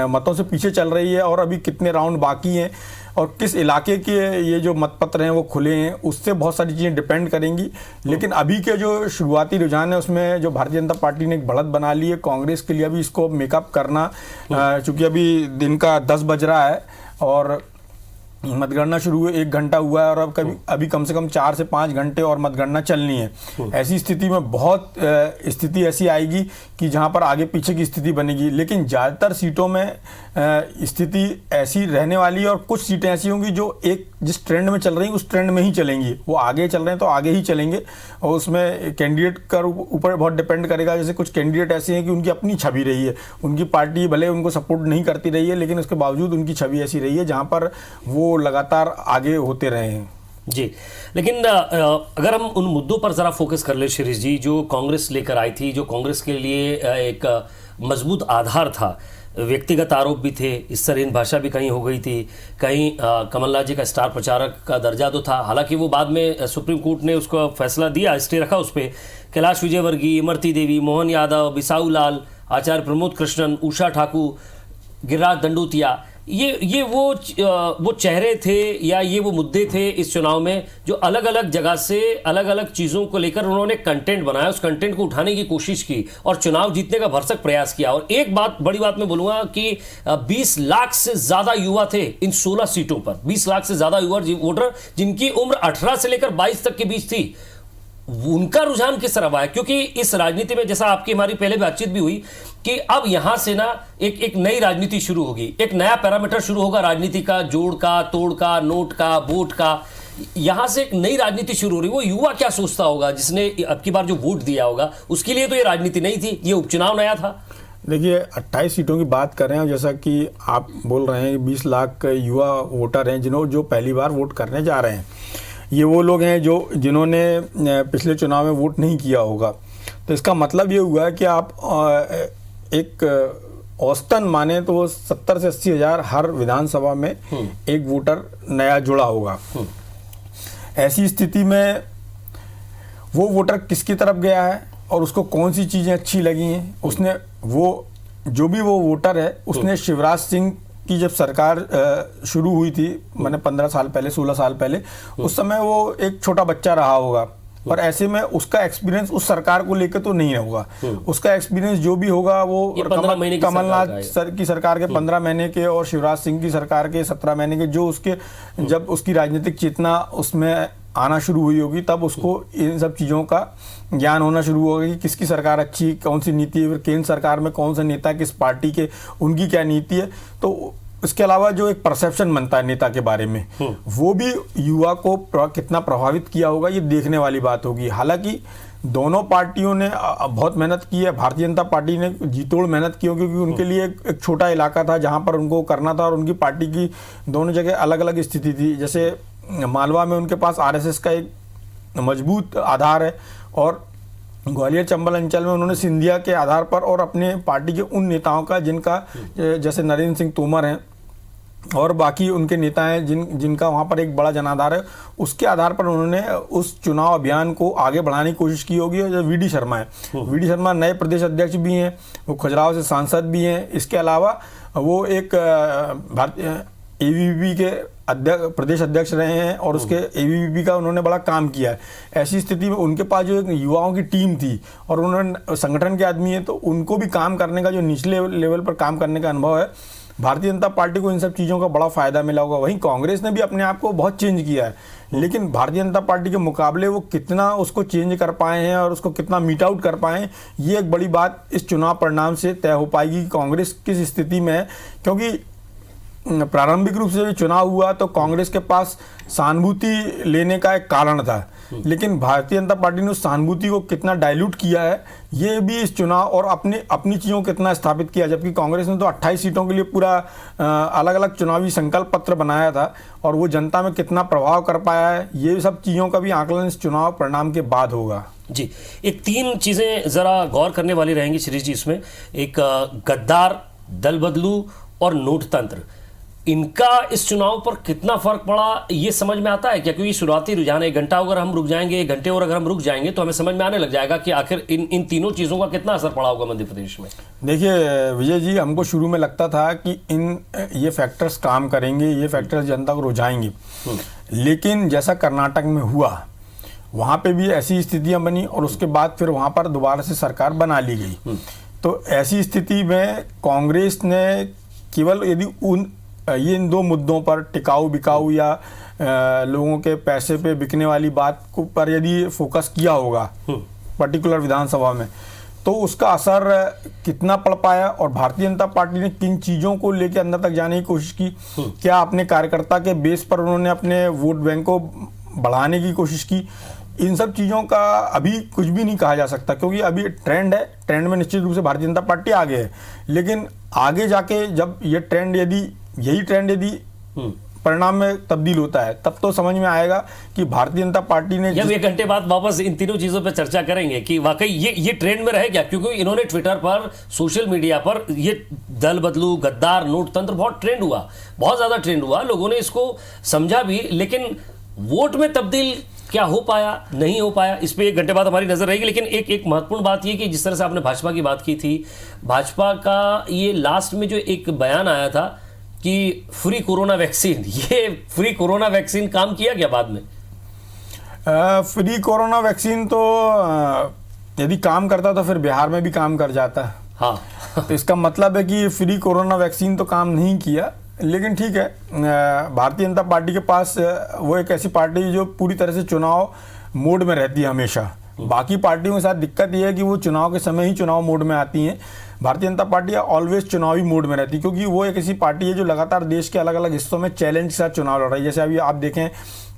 मतों से पीछे चल रही है और अभी कितने राउंड बाकी हैं और किस इलाके के ये जो मतपत्र हैं वो खुले हैं, उससे बहुत सारी चीज़ें डिपेंड करेंगी। लेकिन अभी के जो शुरुआती रुझान है उसमें जो भारतीय जनता पार्टी ने एक बढ़त बना ली है, कांग्रेस के लिए अभी इसको मेकअप करना, चूँकि अभी दिन का 10 बज रहा है और मतगणना शुरू हुए 1 घंटा हुआ है और अब अभी कम से कम 4 से 5 घंटे और मतगणना चलनी है। ऐसी स्थिति में बहुत स्थिति ऐसी आएगी कि जहां पर आगे पीछे की स्थिति बनेगी, लेकिन ज़्यादातर सीटों में स्थिति ऐसी रहने वाली है और कुछ सीटें ऐसी होंगी जो एक जिस ट्रेंड में चल रही उस ट्रेंड में ही चलेंगी। वो आगे चल रहे हैं तो आगे ही चलेंगे और उसमें कैंडिडेट का ऊपर बहुत डिपेंड करेगा। जैसे कुछ कैंडिडेट ऐसे हैं कि उनकी अपनी छवि रही है, उनकी पार्टी भले उनको सपोर्ट नहीं करती रही है लेकिन उसके बावजूद उनकी छवि ऐसी रही है जहाँ पर वो लगातार आगे होते रहे हैं। जी, लेकिन अगर हम उन मुद्दों पर ज़रा फोकस कर ले शिरीष जी, जो कांग्रेस लेकर आई थी, जो कांग्रेस के लिए एक मजबूत आधार था, व्यक्तिगत आरोप भी थे, स्तरहीन भाषा भी कहीं हो गई थी, कहीं कमलनाथ जी का स्टार प्रचारक का दर्जा तो था, हालांकि वो बाद में सुप्रीम कोर्ट ने उसको फैसला दिया, स्टे रखा उस पर। कैलाश विजयवर्गीय, इमरती देवी, मोहन यादव, बिसाऊ लाल, आचार्य प्रमोद कृष्णन, उषा ठाकुर, गिरिराज दंडोतिया, ये वो चेहरे थे या ये वो मुद्दे थे इस चुनाव में जो अलग अलग जगह से अलग अलग चीज़ों को लेकर उन्होंने कंटेंट बनाया, उस कंटेंट को उठाने की कोशिश की और चुनाव जीतने का भरसक प्रयास किया। और एक बात, बड़ी बात मैं बोलूँगा कि 20 लाख से ज़्यादा युवा थे इन 16 सीटों पर, 20 लाख से ज़्यादा युवा वोटर जिनकी उम्र 18 से लेकर 22 तक के बीच थी। उनका रुझान किस तरह आया? क्योंकि इस राजनीति में, जैसा आपकी हमारी पहले बातचीत भी हुई, कि अब यहां से ना एक नई राजनीति शुरू होगी, एक नया पैरामीटर शुरू होगा राजनीति का, जोड़ का, तोड़ का, नोट का, वोट का। यहां से एक नई राजनीति शुरू हो रही। वो युवा क्या सोचता होगा जिसने अब की बार जो वोट दिया होगा, उसके लिए तो ये राजनीति नहीं थी, ये उपचुनाव नया था। देखिए 28 सीटों की बात कर रहे हैं, जैसा कि आप बोल रहे हैं 20 लाख युवा वोटर हैं जो पहली बार वोट करने जा रहे हैं। ये वो लोग हैं जिन्होंने पिछले चुनाव में वोट नहीं किया होगा। तो इसका मतलब ये हुआ है कि आप एक औसतन माने तो 70 से 80 हज़ार हर विधानसभा में एक वोटर नया जुड़ा होगा। ऐसी स्थिति में वो वोटर किसकी तरफ गया है और उसको कौन सी चीज़ें अच्छी लगी हैं, उसने जो भी वो वोटर है उसने शिवराज सिंह की जब सरकार शुरू हुई थी, मैंने 15 साल पहले, 16 साल पहले, उस समय वो एक छोटा बच्चा रहा होगा और ऐसे में उसका एक्सपीरियंस उस सरकार को लेकर तो नहीं होगा। उसका एक्सपीरियंस जो भी होगा वो कमलनाथ सर की सरकार के 15 महीने के और शिवराज सिंह की सरकार के 17 महीने के, जो उसके जब उसकी राजनीतिक चेतना उसमें आना शुरू हुई होगी तब उसको इन सब चीज़ों का ज्ञान होना शुरू होगा कि किसकी सरकार अच्छी, कौन सी नीति है, केंद्र सरकार में कौन सा नेता, किस पार्टी के, उनकी क्या नीति है। तो इसके अलावा जो एक परसेप्शन बनता है नेता के बारे में, वो भी युवा को कितना प्रभावित किया होगा, ये देखने वाली बात होगी। हालांकि दोनों पार्टियों ने बहुत मेहनत की है। भारतीय जनता पार्टी ने जीतोड़ मेहनत की हो क्योंकि उनके लिए एक छोटा इलाका था जहां पर उनको करना था और उनकी पार्टी की दोनों जगह अलग अलग स्थिति थी। जैसे मालवा में उनके पास आरएसएस का एक मजबूत आधार है और ग्वालियर चंबल अंचल में उन्होंने सिंधिया के आधार पर और अपने पार्टी के उन नेताओं का जिनका, जैसे नरेंद्र सिंह तोमर हैं और बाकी उनके नेता हैं जिनका वहाँ पर एक बड़ा जनाधार है, उसके आधार पर उन्होंने उस चुनाव अभियान को आगे बढ़ाने की कोशिश की होगी। जो वीडी शर्मा है, वीडी शर्मा नए प्रदेश अध्यक्ष भी हैं, वो खजुराहो से सांसद भी हैं। इसके अलावा वो एक एबीवीपी के प्रदेश अध्यक्ष रहे हैं और उसके एबीवीपी का उन्होंने बड़ा काम किया है। ऐसी स्थिति में उनके पास जो एक युवाओं की टीम थी और उन्होंने संगठन के आदमी हैं, तो उनको भी काम करने का, जो निचले लेवल पर काम करने का अनुभव है। भारतीय जनता पार्टी को इन सब चीज़ों का बड़ा फायदा मिला होगा। वहीं कांग्रेस ने भी अपने आप को बहुत चेंज किया है, लेकिन भारतीय जनता पार्टी के मुकाबले वो कितना उसको चेंज कर पाए हैं और उसको कितना मीट आउट कर पाए हैं, ये एक बड़ी बात इस चुनाव परिणाम से तय हो पाएगी कि कांग्रेस किस स्थिति में है। क्योंकि प्रारंभिक रूप से चुनाव हुआ तो कांग्रेस के पास सहानुभूति लेने का एक कारण था, लेकिन भारतीय जनता पार्टी ने उस सहानुभूति को कितना डाइल्यूट किया है, ये भी इस चुनाव और अपनी चीज़ों को कितना स्थापित किया। जबकि कांग्रेस ने तो 28 सीटों के लिए पूरा अलग अलग चुनावी संकल्प पत्र बनाया था और वो जनता में कितना प्रभाव कर पाया है, ये सब चीज़ों का भी आकलन इस चुनाव परिणाम के बाद होगा। जी, एक 3 चीज़ें ज़रा गौर करने वाली रहेंगी शिरीष जी इसमें। एक गद्दार, दल बदलू और नोट तंत्र। इनका इस चुनाव पर कितना फर्क पड़ा ये समझ में आता है क्या? क्योंकि शुरुआती रुझान 1 घंटा अगर हम रुक जाएंगे, 1 घंटे और अगर हम रुक जाएंगे तो हमें समझ में आने लग जाएगा कि आखिर इन तीनों चीज़ों का कितना असर पड़ा होगा मध्य प्रदेश में। देखिए विजय जी, हमको शुरू में लगता था कि ये फैक्टर्स काम करेंगे, ये फैक्टर्स जनता को रुझाएंगे, लेकिन जैसा कर्नाटक में हुआ वहाँ पे भी ऐसी स्थितियाँ बनी और उसके बाद फिर वहाँ पर दोबारा से सरकार बना ली गई। तो ऐसी स्थिति में कांग्रेस ने केवल यदि ये इन 2 मुद्दों पर टिकाऊ बिकाऊ या लोगों के पैसे पे बिकने वाली बात को पर यदि फोकस किया होगा पर्टिकुलर विधानसभा में, तो उसका असर कितना पड़ पाया और भारतीय जनता पार्टी ने किन चीज़ों को लेकर अंदर तक जाने की कोशिश की, क्या अपने कार्यकर्ता के बेस पर उन्होंने अपने वोट बैंक को बढ़ाने की कोशिश की, इन सब चीज़ों का अभी कुछ भी नहीं कहा जा सकता, क्योंकि अभी ट्रेंड है, ट्रेंड में निश्चित रूप से भारतीय जनता पार्टी आगे है, लेकिन आगे जाके जब ये ट्रेंड यदि परिणाम में तब्दील होता है तब तो समझ में आएगा कि भारतीय जनता पार्टी ने। जब 1 घंटे बाद वापस इन तीनों चीजों पर चर्चा करेंगे कि वाकई ये ट्रेंड में रहे क्या, क्योंकि इन्होंने ट्विटर पर, सोशल मीडिया पर ये दल बदलू, गद्दार, नोट तंत्र बहुत ट्रेंड हुआ, बहुत ज्यादा ट्रेंड हुआ, लोगों ने इसको समझा भी, लेकिन वोट में तब्दील क्या हो पाया, नहीं हो पाया, इस पे 1 घंटे बाद हमारी नजर रहेगी। लेकिन एक महत्वपूर्ण बात ये कि जिस तरह से आपने भाजपा की बात की थी, भाजपा का ये लास्ट में जो एक बयान आया था कि फ्री कोरोना वैक्सीन, ये फ्री कोरोना वैक्सीन काम किया क्या बाद में? फ्री कोरोना वैक्सीन तो यदि काम करता तो फिर बिहार में भी काम कर जाता। हाँ तो इसका मतलब है कि फ्री कोरोना वैक्सीन तो काम नहीं किया, लेकिन ठीक है, भारतीय जनता पार्टी के पास वो एक ऐसी पार्टी जो पूरी तरह से चुनाव मोड में रहती है हमेशा। बाकी पार्टियों के साथ दिक्कत यह है कि वो चुनाव के समय ही चुनाव मोड में आती हैं। भारतीय जनता पार्टी ऑलवेज चुनावी मोड में रहती है, क्योंकि वो एक ऐसी पार्टी है जो लगातार देश के अलग अलग हिस्सों में चैलेंज के साथ चुनाव लड़ रही है। जैसे अभी आप देखें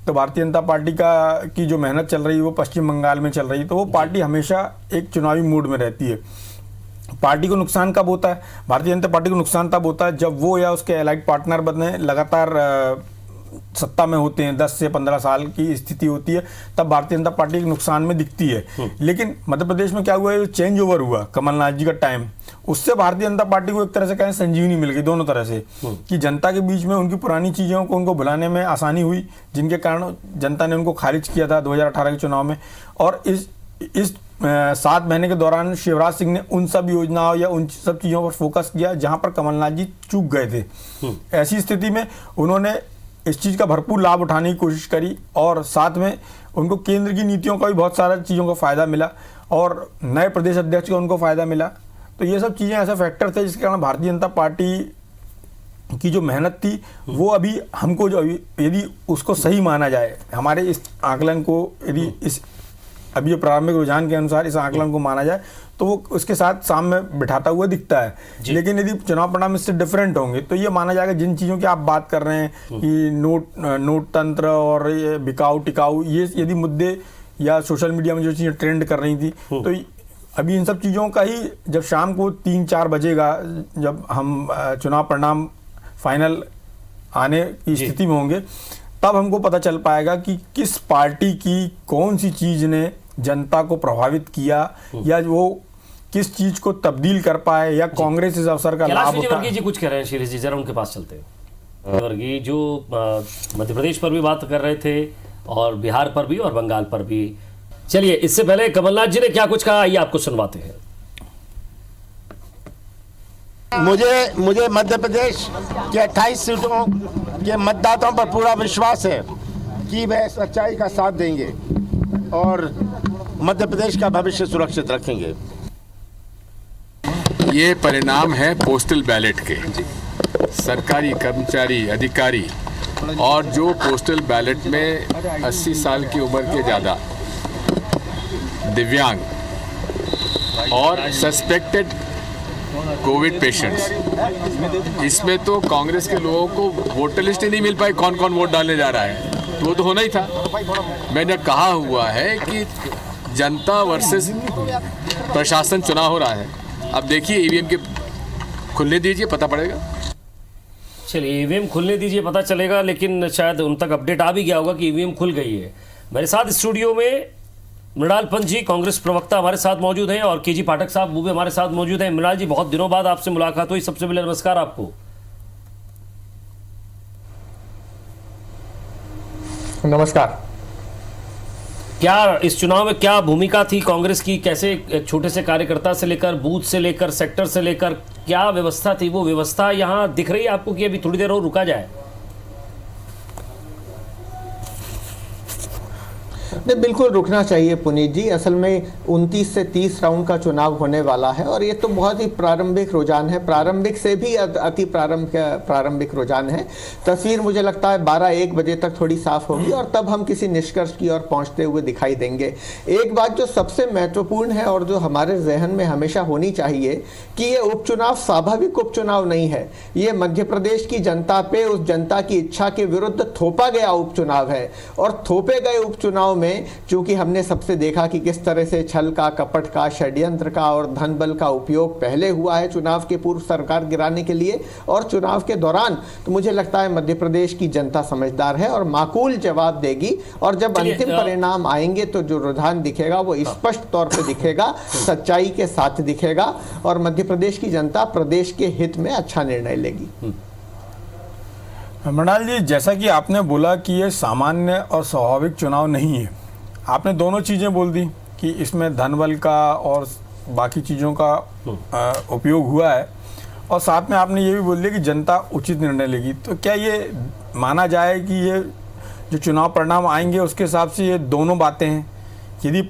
तो भारतीय जनता पार्टी की जो मेहनत चल रही है वो पश्चिम बंगाल में चल रही है, तो वो पार्टी हमेशा एक चुनावी मूड में रहती है। पार्टी को नुकसान कब होता है? भारतीय जनता पार्टी को नुकसान तब होता है जब वो या उसके एलाइड पार्टनर बने लगातार सत्ता में होते हैं, 10 से 15 साल की स्थिति होती है, तब भारतीय जनता पार्टी के नुकसान में दिखती है। लेकिन मध्य प्रदेश में क्या हुआ है, चेंज ओवर हुआ कमलनाथ जी का टाइम, उससे भारतीय जनता पार्टी को एक तरह से कहें संजीवनी मिल गई दोनों तरह से, कि जनता के बीच में उनकी पुरानी चीज़ों को उनको भुलाने में आसानी हुई, जिनके कारण जनता ने उनको खारिज किया था 2018 के चुनाव में। और इस 7 महीने के दौरान शिवराज सिंह ने उन सब योजनाओं या उन सब चीज़ों पर फोकस किया जहां पर कमलनाथ जी चूक गए थे। ऐसी स्थिति में उन्होंने इस चीज़ का भरपूर लाभ उठाने की कोशिश करी और साथ में उनको केंद्र की नीतियों का भी बहुत सारा चीज़ों का फ़ायदा मिला और नए प्रदेश अध्यक्ष का उनको फ़ायदा मिला। तो ये सब चीज़ें ऐसे फैक्टर थे जिसके कारण भारतीय जनता पार्टी की जो मेहनत थी वो अभी हमको जो यदि उसको सही माना जाए, हमारे इस आकलन को यदि इस अभी ये प्रारंभिक रुझान के अनुसार इस आकलन को माना जाए तो वो उसके साथ सामने बिठाता हुआ दिखता है। लेकिन यदि चुनाव परिणाम इससे डिफरेंट होंगे तो ये माना जाएगा जिन चीज़ों की आप बात कर रहे हैं कि नोट तंत्र और ये बिकाऊ टिकाऊ, ये यदि मुद्दे या सोशल मीडिया में जो चीज़ें ट्रेंड कर रही थी, तो अभी इन सब चीज़ों का ही जब शाम को 3-4 बजेगा, जब हम चुनाव परिणाम फाइनल आने की स्थिति में होंगे, तब हमको पता चल पाएगा कि किस पार्टी की कौन सी चीज़ ने जनता को प्रभावित किया या वो किस चीज को तब्दील कर पाए या कांग्रेस इस अवसर का लाभ उठा। वर्गीय जी कुछ कह रहे हैं, शिरीष जी जरा उनके पास चलते हैं। वर्गीय जो मध्य प्रदेश पर भी बात कर रहे थे और बिहार पर भी और बंगाल पर भी, चलिए इससे पहले कमलनाथ जी ने क्या कुछ कहा आइए आपको सुनवाते हैं। मुझे मध्य प्रदेश के 28 सीटों के मतदाताओं पर पूरा विश्वास है कि वे सच्चाई का साथ देंगे और मध्य प्रदेश का भविष्य सुरक्षित रखेंगे। ये परिणाम है पोस्टल बैलेट के। सरकारी कर्मचारी, अधिकारी और जो पोस्टल बैलेट में 80 साल की उम्र के ज़्यादा, दिव्यांग और सस्पेक्टेड कोविड पेशेंट्स, इसमें तो कांग्रेस के लोगों को वोटर लिस्ट ही नहीं मिल पाई कौन कौन वोट डालने जा रहा है, तो वो तो होना ही था। मैंने कहा हुआ है कि जनता वर्सेस प्रशासन चुनाव हो रहा है। अब देखिए ईवीएम के खुलने दीजिए, पता पड़ेगा। चलिए ईवीएम खुलने दीजिए, पता चलेगा, लेकिन शायद उन तक अपडेट आ भी गया होगा कि ईवीएम खुल गई है। मेरे साथ स्टूडियो में मृणाल पंत जी कांग्रेस प्रवक्ता हमारे साथ मौजूद हैं और केजी पाठक साहब वो भी हमारे साथ मौजूद हैं। मृणाल जी बहुत दिनों बाद आपसे मुलाकात हुई, सबसे पहले नमस्कार आपको। नमस्कार। क्या इस चुनाव में क्या भूमिका थी कांग्रेस की? कैसे एक छोटे से कार्यकर्ता से लेकर बूथ से लेकर सेक्टर से लेकर क्या व्यवस्था थी? वो व्यवस्था यहाँ दिख रही है आपको कि अभी थोड़ी देर और रुका जाए? नहीं, बिल्कुल रुकना चाहिए पुनीत जी। असल में 29 से 30 राउंड का चुनाव होने वाला है और ये तो बहुत ही प्रारंभिक रुझान है, प्रारंभिक से भी अति प्रारंभिक रुझान है। तस्वीर मुझे लगता है 12-1 बजे तक थोड़ी साफ होगी और तब हम किसी निष्कर्ष की ओर पहुंचते हुए दिखाई देंगे। एक बात जो सबसे महत्वपूर्ण है और जो हमारे जहन में हमेशा होनी चाहिए कि ये उपचुनाव स्वाभाविक उपचुनाव नहीं है, ये मध्य प्रदेश की जनता पे, उस जनता की इच्छा के विरुद्ध थोपा गया उपचुनाव है। और थोपे गए उपचुनाव में चूंकि हमने सबसे देखा कि किस तरह से छल का, कपट का, षड्यंत्र का और धन बल का उपयोग पहले हुआ है चुनाव के पूर्व सरकार गिराने के लिए और चुनाव के दौरान, तो मुझे लगता है मध्य प्रदेश की जनता समझदार है और माकूल जवाब देगी। और जब अंतिम परिणाम आएंगे तो जो रुझान दिखेगा वो स्पष्ट तौर पर दिखेगा, सच्चाई के साथ दिखेगा और मध्य प्रदेश की जनता प्रदेश के हित में अच्छा निर्णय लेगी। मृणाल जी, जैसा कि आपने बोला कि ये सामान्य और स्वाभाविक चुनाव नहीं है, आपने दोनों चीज़ें बोल दी कि इसमें धन बल का और बाकी चीज़ों का उपयोग हुआ है और साथ में आपने ये भी बोल दिया कि जनता उचित निर्णय लेगी। तो क्या ये माना जाए कि ये जो चुनाव परिणाम आएंगे उसके हिसाब से ये दोनों बातें हैं? यदि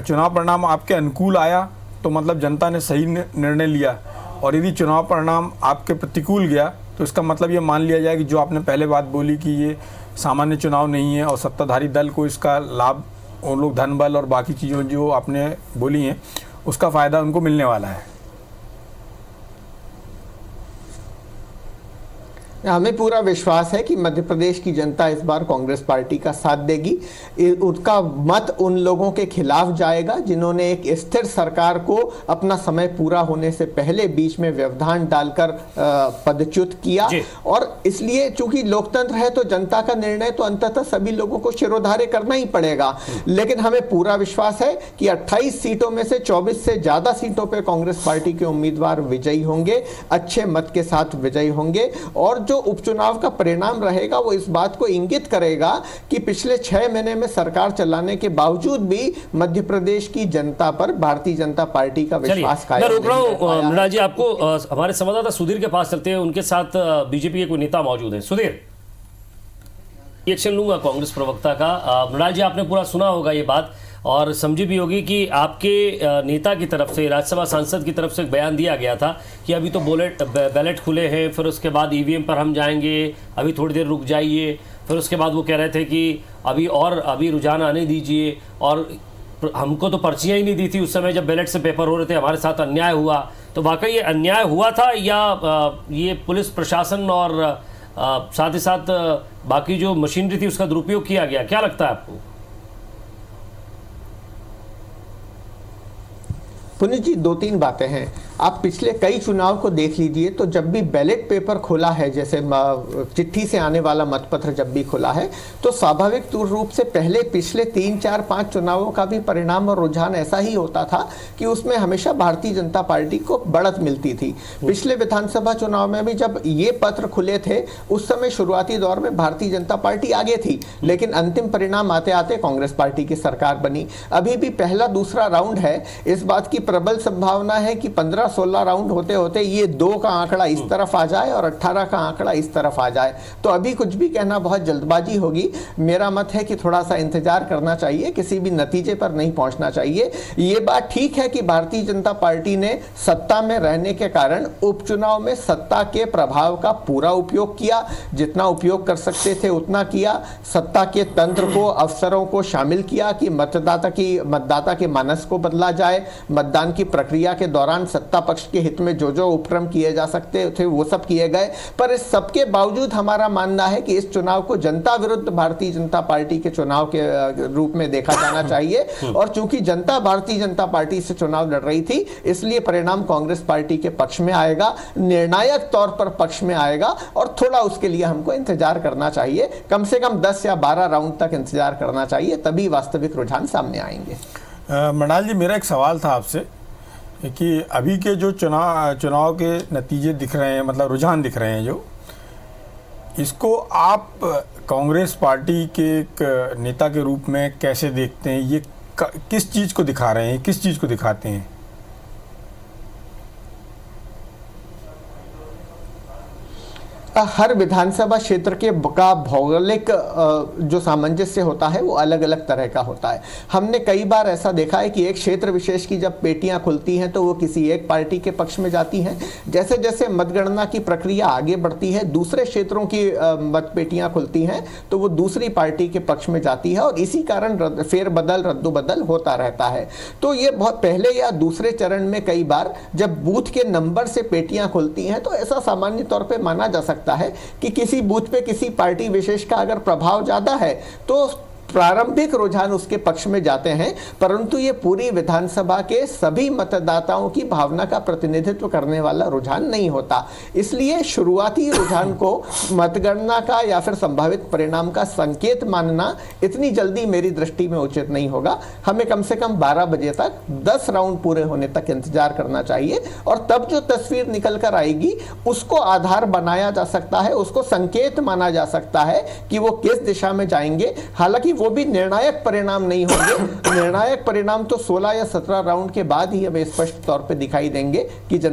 चुनाव परिणाम आपके अनुकूल आया तो मतलब जनता ने सही निर्णय लिया और यदि चुनाव परिणाम आपके प्रतिकूल गया तो इसका मतलब ये मान लिया जाए कि जो आपने पहले बात बोली कि ये सामान्य चुनाव नहीं है और सत्ताधारी दल को इसका लाभ, उन लोग धन बल और बाकी चीज़ों जो आपने बोली हैं उसका फ़ायदा उनको मिलने वाला है। हमें पूरा विश्वास है कि मध्य प्रदेश की जनता इस बार कांग्रेस पार्टी का साथ देगी। उनका मत उन लोगों के खिलाफ जाएगा जिन्होंने एक स्थिर सरकार को अपना समय पूरा होने से पहले बीच में व्यवधान डालकर पदच्युत किया। और इसलिए चूंकि लोकतंत्र है तो जनता का निर्णय तो अंततः सभी लोगों को शिरोधार्य करना ही पड़ेगा। लेकिन हमें पूरा विश्वास है कि 28 सीटों में से 24 से ज्यादा सीटों पर कांग्रेस पार्टी के उम्मीदवार विजयी होंगे, अच्छे मत के साथ विजयी होंगे। और जो उपचुनाव का परिणाम रहेगा वो इस बात को इंगित करेगा कि पिछले 6 महीने में सरकार चलाने के बावजूद भी मध्य प्रदेश की जनता पर भारतीय जनता पार्टी का विश्वास कायम मैं रोक रहा हूं मृणाल जी आपको। हमारे संवाददाता सुधीर के पास चलते हैं, उनके साथ बीजेपी के कोई नेता मौजूद है। सुधीर, रिएक्शन लूंगा कांग्रेस प्रवक्ता का। मृणाल जी, आपने पूरा सुना होगा ये बात और समझी भी होगी कि आपके नेता की तरफ से, राज्यसभा सांसद की तरफ से एक बयान दिया गया था कि अभी तो बैलेट खुले हैं, फिर उसके बाद ईवीएम पर हम जाएंगे, अभी थोड़ी देर रुक जाइए। फिर उसके बाद वो कह रहे थे कि अभी रुझान आने दीजिए और हमको तो पर्चियाँ ही नहीं दी थी उस समय जब बैलेट से पेपर हो रहे थे, हमारे साथ अन्याय हुआ। तो वाकई ये अन्याय हुआ था या ये पुलिस प्रशासन और साथ ही साथ बाकी जो मशीनरी थी उसका दुरुपयोग किया गया? क्या लगता है आपको? पुनीत जी, 2-3 बातें हैं। आप पिछले कई चुनाव को देख लीजिए तो जब भी बैलेट पेपर खुला है, जैसे चिट्ठी से आने वाला मतपत्र जब भी खुला है, तो स्वाभाविक रूप से पहले पिछले 3, 4, 5 चुनावों का भी परिणाम और रुझान ऐसा ही होता था कि उसमें हमेशा भारतीय जनता पार्टी को बढ़त मिलती थी। पिछले विधानसभा चुनाव में भी जब ये पत्र खुले थे उस समय शुरुआती दौर में भारतीय जनता पार्टी आगे थी, लेकिन अंतिम परिणाम आते आते कांग्रेस पार्टी की सरकार बनी। अभी भी पहला दूसरा राउंड है, इस बात की प्रबल संभावना है कि 15-16 राउंड होते होते ये 2 का आंकड़ा इस तरफ आ जाए और 18 का आंकड़ा इस तरफ आ जाए। तो अभी कुछ भी कहना बहुत जल्दबाजी होगी। मेरा मत है कि थोड़ा सा इंतजार करना चाहिए, किसी भी नतीजे पर नहीं पहुंचना चाहिए। ये बात ठीक है कि भारतीय जनता पार्टी ने सत्ता में रहने के कारण उपचुनाव में सत्ता के प्रभाव का पूरा उपयोग किया, जितना उपयोग कर सकते थे उतना किया। सत्ता के तंत्र को, अफसरों को शामिल किया कि मतदाता के मानस को बदला जाए। मतदान की प्रक्रिया के दौरान सत्ता पक्ष के हित में जो जो उपक्रम किए जा सकते थे वो सब किए गए। पर इस सबके बावजूद हमारा मानना है कि इस चुनाव को जनता विरुद्ध भारतीय जनता पार्टी के चुनाव के रूप में देखा जाना चाहिए। और चूंकि जनता भारतीय जनता पार्टी से चुनाव लड़ रही थी, इसलिए परिणाम कांग्रेस पार्टी के पक्ष में आएगा, निर्णायक तौर पर पक्ष में आएगा। और थोड़ा उसके लिए हमको इंतजार करना चाहिए, कम से कम 10 या 12 राउंड तक इंतजार करना चाहिए, तभी वास्तविक रुझान सामने आएंगे। मृणाल जी, मेरा एक सवाल था आपसे कि अभी के जो चुनाव के नतीजे दिख रहे हैं, मतलब रुझान दिख रहे हैं, जो इसको आप कांग्रेस पार्टी के एक नेता के रूप में कैसे देखते हैं? ये किस चीज़ को दिखा रहे हैं, किस चीज़ को दिखाते हैं? हर विधानसभा क्षेत्र के का भौगोलिक जो सामंजस्य होता है वो अलग अलग तरह का होता है। हमने कई बार ऐसा देखा है कि एक क्षेत्र विशेष की जब पेटियां खुलती हैं तो वो किसी एक पार्टी के पक्ष में जाती हैं। जैसे जैसे मतगणना की प्रक्रिया आगे बढ़ती है, दूसरे क्षेत्रों की मत पेटियां खुलती हैं तो वो दूसरी पार्टी के पक्ष में जाती है और इसी कारण फेरबदल रद्दोबदल होता रहता है। तो ये बहुत पहले या दूसरे चरण में कई बार जब बूथ के नंबर से पेटियां खुलती हैं तो ऐसा सामान्य तौर पर माना जा सकता है कि किसी बूथ पे किसी पार्टी विशेष का अगर प्रभाव ज्यादा है तो प्रारंभिक रुझान उसके पक्ष में जाते हैं, परंतु ये पूरी विधानसभा के सभी मतदाताओं की भावना का प्रतिनिधित्व करने वाला रुझान नहीं होता। इसलिए शुरुआती रुझान को मतगणना का या फिर संभावित परिणाम का संकेत मानना इतनी जल्दी मेरी दृष्टि में उचित नहीं होगा। हमें कम से कम 12 बजे तक 10 राउंड पूरे होने तक इंतजार करना चाहिए और तब जो तस्वीर निकल कर आएगी उसको आधार बनाया जा सकता है, उसको संकेत माना जा सकता है कि वो किस दिशा में जाएंगे। हालांकि वो भी निर्णायक परिणाम नहीं होंगे। निर्णायक परिणाम तो 16 या 17 राउंड के बाद ही हमें स्पष्ट तौर पे दिखाई देंगे कि